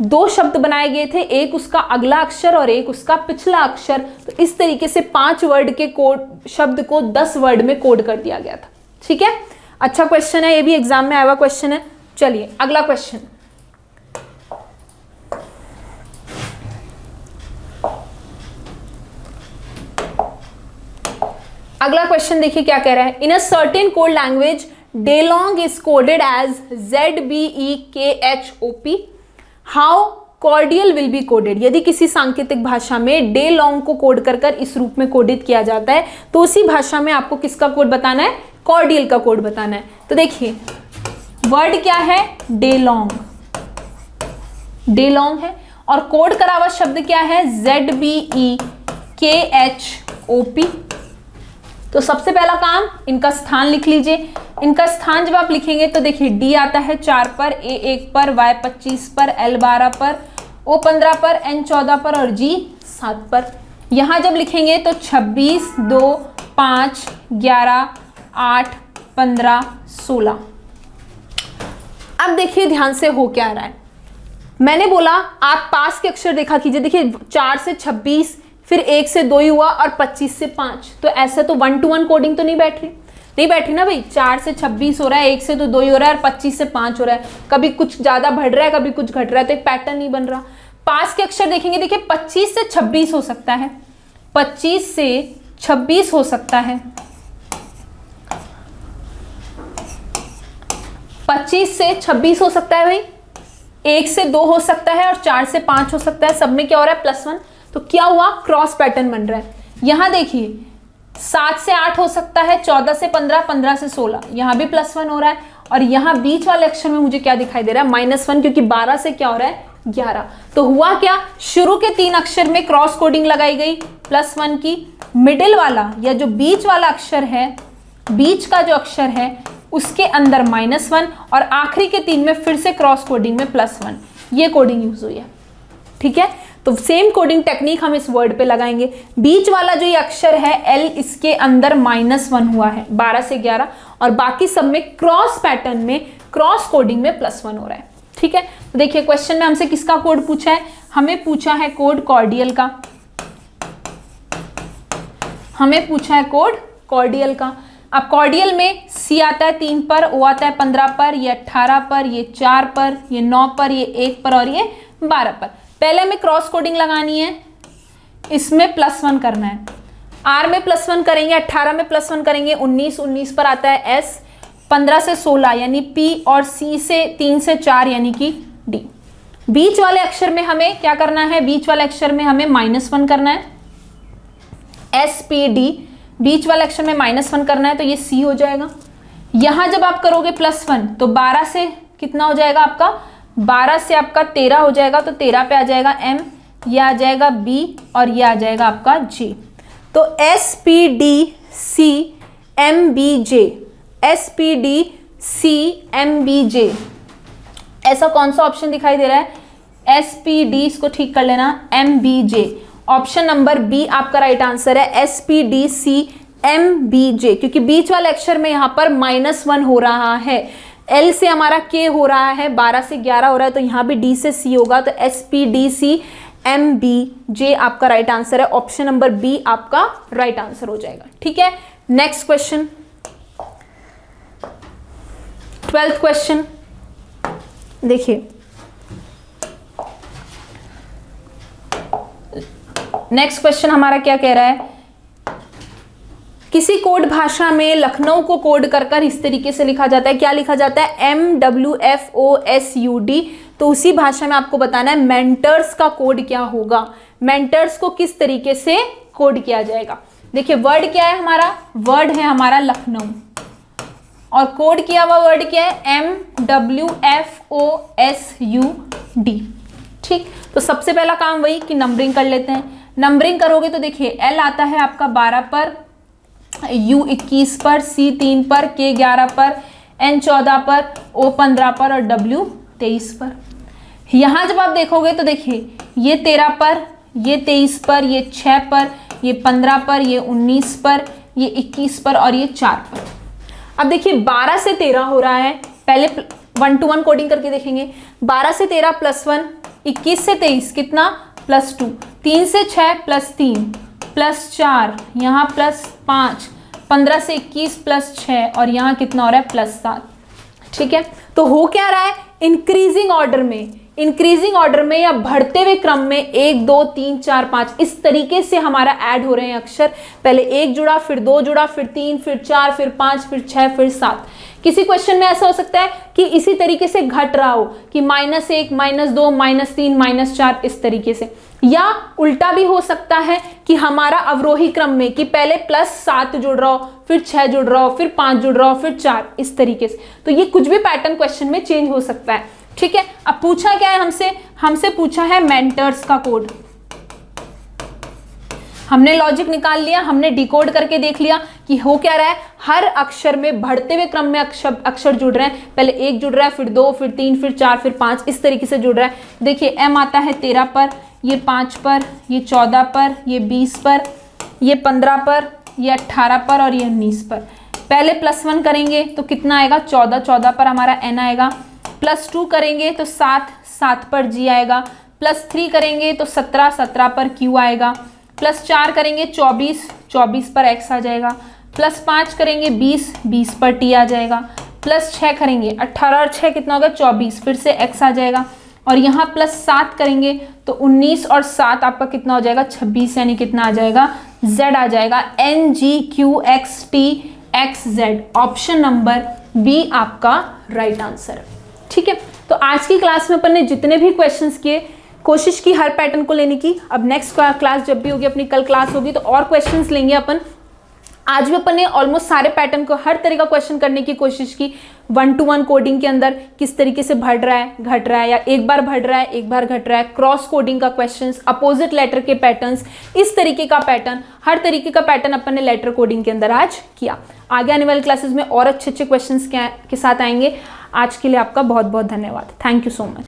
2 शब्द बनाए गए थे, एक उसका अगला अक्षर और एक उसका पिछला अक्षर। तो इस तरीके से 5 वर्ड के कोड शब्द को 10 वर्ड में कोड कर दिया गया था, ठीक है। अच्छा क्वेश्चन है, ये भी एग्जाम में आया हुआ क्वेश्चन है। चलिए अगला क्वेश्चन, अगला क्वेश्चन देखिए क्या कह रहा है, in a certain code language delong is coded as ZBEKHOP, how cordial will be coded. यदि किसी सांकेतिक भाषा में डेलोंग को कोड कर इस रूप में कोडित किया जाता है तो उसी भाषा में आपको किसका कोड बताना है, कॉर्डियल का कोड बताना है। तो देखिए वर्ड क्या है, डेलोंग, डेलोंग है, और कोड करा हुआ शब्द क्या है, ZBEKHOP। तो सबसे पहला काम इनका स्थान लिख लीजिए। इनका स्थान जब आप लिखेंगे तो देखिए D आता है 4 पर, A 1 पर, Y 25 पर, L 12 पर, O 15 पर, N 14 पर और G 7 पर। यहां जब लिखेंगे तो 26, 2, 5, 11, 8, 15, 16। अब देखिए ध्यान से हो क्या रहा है, मैंने बोला आप पास के अक्षर देखा कीजिए। देखिए 4 से 26, फिर 1 से 2 ही हुआ और 25 से 5, तो ऐसे तो 1 to 1 कोडिंग तो नहीं बैठ रही ना भाई। 4 से 26 हो रहा है, 1 से तो 2 ही हो रहा है और 25 से 5 हो रहा है, कभी कुछ ज्यादा बढ़ रहा है कभी कुछ घट रहा है, तो एक पैटर्न नहीं बन रहा। पास के अक्षर देखेंगे, देखिए 25 से 26 हो सकता है, 25 से 26 हो सकता है, 25 से 26 हो सकता है भाई, 1 से 2 हो सकता है और 4 से 5 हो सकता है। सब में क्या हो रहा है, +1। तो क्या हुआ, क्रॉस पैटर्न बन रहा है। यहां देखिए 7 से 8 हो सकता है, 14 से 15, 15 से 16, यहां भी +1 हो रहा है। और यहां बीच वाले अक्षर में मुझे क्या दिखाई दे रहा है, -1, क्योंकि 12 से क्या हो रहा है, 11। तो हुआ क्या, शुरू के 3 अक्षर में क्रॉस कोडिंग लगाई गई +1 की, मिडिल वाला या जो बीच वाला अक्षर है, बीच का जो अक्षर है उसके अंदर -1 और आखिरी के 3 में फिर से क्रॉस कोडिंग में +1, ये कोडिंग यूज हुई है। ठीक है, तो सेम कोडिंग टेक्निक हम इस वर्ड पे लगाएंगे। बीच वाला जो ये अक्षर है L, इसके अंदर -1 हुआ है 12 से 11 और बाकी सब में क्रॉस पैटर्न में क्रॉस कोडिंग में +1 हो रहा है। ठीक है, तो देखिए क्वेश्चन में हमसे किसका कोड पूछा है, हमें पूछा है कोड कॉर्डियल का, हमें पूछा है कोड कॉर्डियल का। अब कॉर्डियल में C आता है 3 पर, O आता है 15 पर, ये 18 पर, ये 4 पर, ये 9 पर, ये 1 पर और ये 12 पर। पहले हमें क्रॉस कोडिंग लगानी है, इसमें +1 करना है। R में +1 करेंगे, 18 में +1 करेंगे, 19 पर आता है S, 15 से 16 यानी P और C से 3 से 4 यानी कि D। बीच वाले अक्षर में हमें क्या करना है, बीच वाले अक्षर में हमें -1 करना है, SPD, बीच वाले अक्षर में -1 करना है तो ये C हो जाएगा। यहां जब आप करोगे +1 तो 12 से कितना हो जाएगा आपका, 12 से आपका 13 हो जाएगा, तो 13 पे आ जाएगा M, ये आ जाएगा B और ये आ जाएगा आपका G। तो SPDCMBJ, SPDCMBJ, ऐसा कौन सा ऑप्शन दिखाई दे रहा है, SPD, इसको ठीक कर लेना, MBJ, ऑप्शन नंबर बी आपका राइट आंसर है, SPDCMBJ, क्योंकि बीच वाले अक्षर में यहां पर -1 हो रहा है, L से हमारा K हो रहा है, 12 से 11 हो रहा है, तो यहां भी D से C होगा, तो SPDCMBJ आपका राइट आंसर है, ऑप्शन नंबर बी आपका राइट आंसर हो जाएगा। ठीक है, नेक्स्ट क्वेश्चन, 12th क्वेश्चन देखिए, नेक्स्ट क्वेश्चन हमारा क्या कह रहा है, किसी कोड भाषा में लखनऊ को कोड कर इस तरीके से लिखा जाता है, क्या लिखा जाता है, MWFOSUD। तो उसी भाषा में आपको बताना है मेंटर्स का कोड क्या होगा, मेंटर्स को किस तरीके से कोड किया जाएगा। देखिए वर्ड क्या है हमारा, वर्ड है हमारा लखनऊ और कोड किया हुआ वर्ड क्या है, MWFOSUD। ठीक, तो सबसे पहला काम वही कि नंबरिंग कर लेते हैं। नंबरिंग करोगे तो देखिए L आता है आपका 12 पर, U 21 पर, C 3 पर, K 11 पर, N 14 पर, O 15 पर और W 23 पर। यहां जब आप देखोगे तो देखिए ये 13 पर, ये 23 पर, ये 6 पर, ये 15 पर, ये 19 पर, ये 21 पर और ये 4 पर। अब देखिए 12 से 13 हो रहा है, पहले 1 to 1 कोडिंग करके देखेंगे। 12 से 13 +1, 21 से 23 कितना, +2, 3 से 6 +3 +4, यहाँ +5, 15 से 21 +6 और यहाँ कितना हो रहा है, +7। ठीक है, तो हो क्या रहा है, इंक्रीजिंग ऑर्डर में इंक्रीजिंग ऑर्डर में या बढ़ते हुए क्रम में 1 2 3 4 5 इस तरीके से हमारा ऐड हो रहे हैं अक्षर। पहले 1 जुड़ा, फिर 2 जुड़ा, फिर 3, फिर 4, फिर 5, फिर 6, फिर 7। किसी क्वेश्चन में ऐसा हो सकता है कि इसी तरीके से घट रहा हो कि -1, -2, -3, -4 इस तरीके से, या उल्टा भी हो सकता है कि हमारा अवरोही क्रम में कि पहले +7 जुड़ रहा हो, फिर 6 जुड़ रहा हो, फिर 5 जुड़ रहा हो, फिर 4 इस तरीके से। तो ये कुछ भी पैटर्न क्वेश्चन में चेंज हो सकता है। ठीक है, अब पूछा क्या है हमसे पूछा है मेंटर्स का कोड। हमने लॉजिक निकाल लिया, हमने डिकोड करके देख लिया कि हो क्या रहा है। हर अक्षर में बढ़ते हुए क्रम में अक्षर जुड़ रहे हैं। पहले 1 जुड़ रहा है, फिर 2, फिर 3, फिर 4, फिर 5 इस तरीके से जुड़ रहा है। देखिए m आता है 13 पर, ये 5 पर, ये 14 पर, ये 20 पर, ये 15 पर, ये 18 पर और ये 19 पर। पहले +1 करेंगे तो कितना आएगा 14, 14 पर हमारा n आएगा। +2 करेंगे तो 7, 7 पर g आएगा। +3 करेंगे तो 17, 17 पर q आएगा। +4 करेंगे 24, 24 पर x आ जाएगा। +5 करेंगे 20, 20 पर t आ जाएगा। +6 करेंगे 18 और 6 कितना होगा 24, फिर से x आ जाएगा। और यहाँ +7 करेंगे तो 19 और 7 आपका कितना हो जाएगा 26, यानी कितना आ जाएगा z आ जाएगा NGQXTXZ। ऑप्शन नंबर बी आपका राइट आंसर। ठीक है, तो आज की क्लास में अपन ने जितने भी क्वेश्चंस किए, कोशिश की हर पैटर्न को लेने की। अब नेक्स्ट क्लास जब भी होगी, अपनी कल क्लास होगी, तो और क्वेश्चंस लेंगे अपन। आज भी अपन ने ऑलमोस्ट सारे पैटर्न को, हर तरह का क्वेश्चन करने की कोशिश की। 1-to-1 कोडिंग के अंदर किस तरीके से बढ़ रहा है, घट रहा है, या एक बार बढ़ रहा है एक बार घट रहा है, क्रॉस कोडिंग का क्वेश्चंस, अपोजिट लेटर के पैटर्न्स, इस तरीके का पैटर्न, हर तरीके का पैटर्न अपन ने लेटर कोडिंग के अंदर आज किया। आगे आने वाली क्लासेस में और अच्छे अच्छे क्वेश्चंस के साथ आएंगे। आज के लिए आपका बहुत बहुत धन्यवाद। Thank you so much.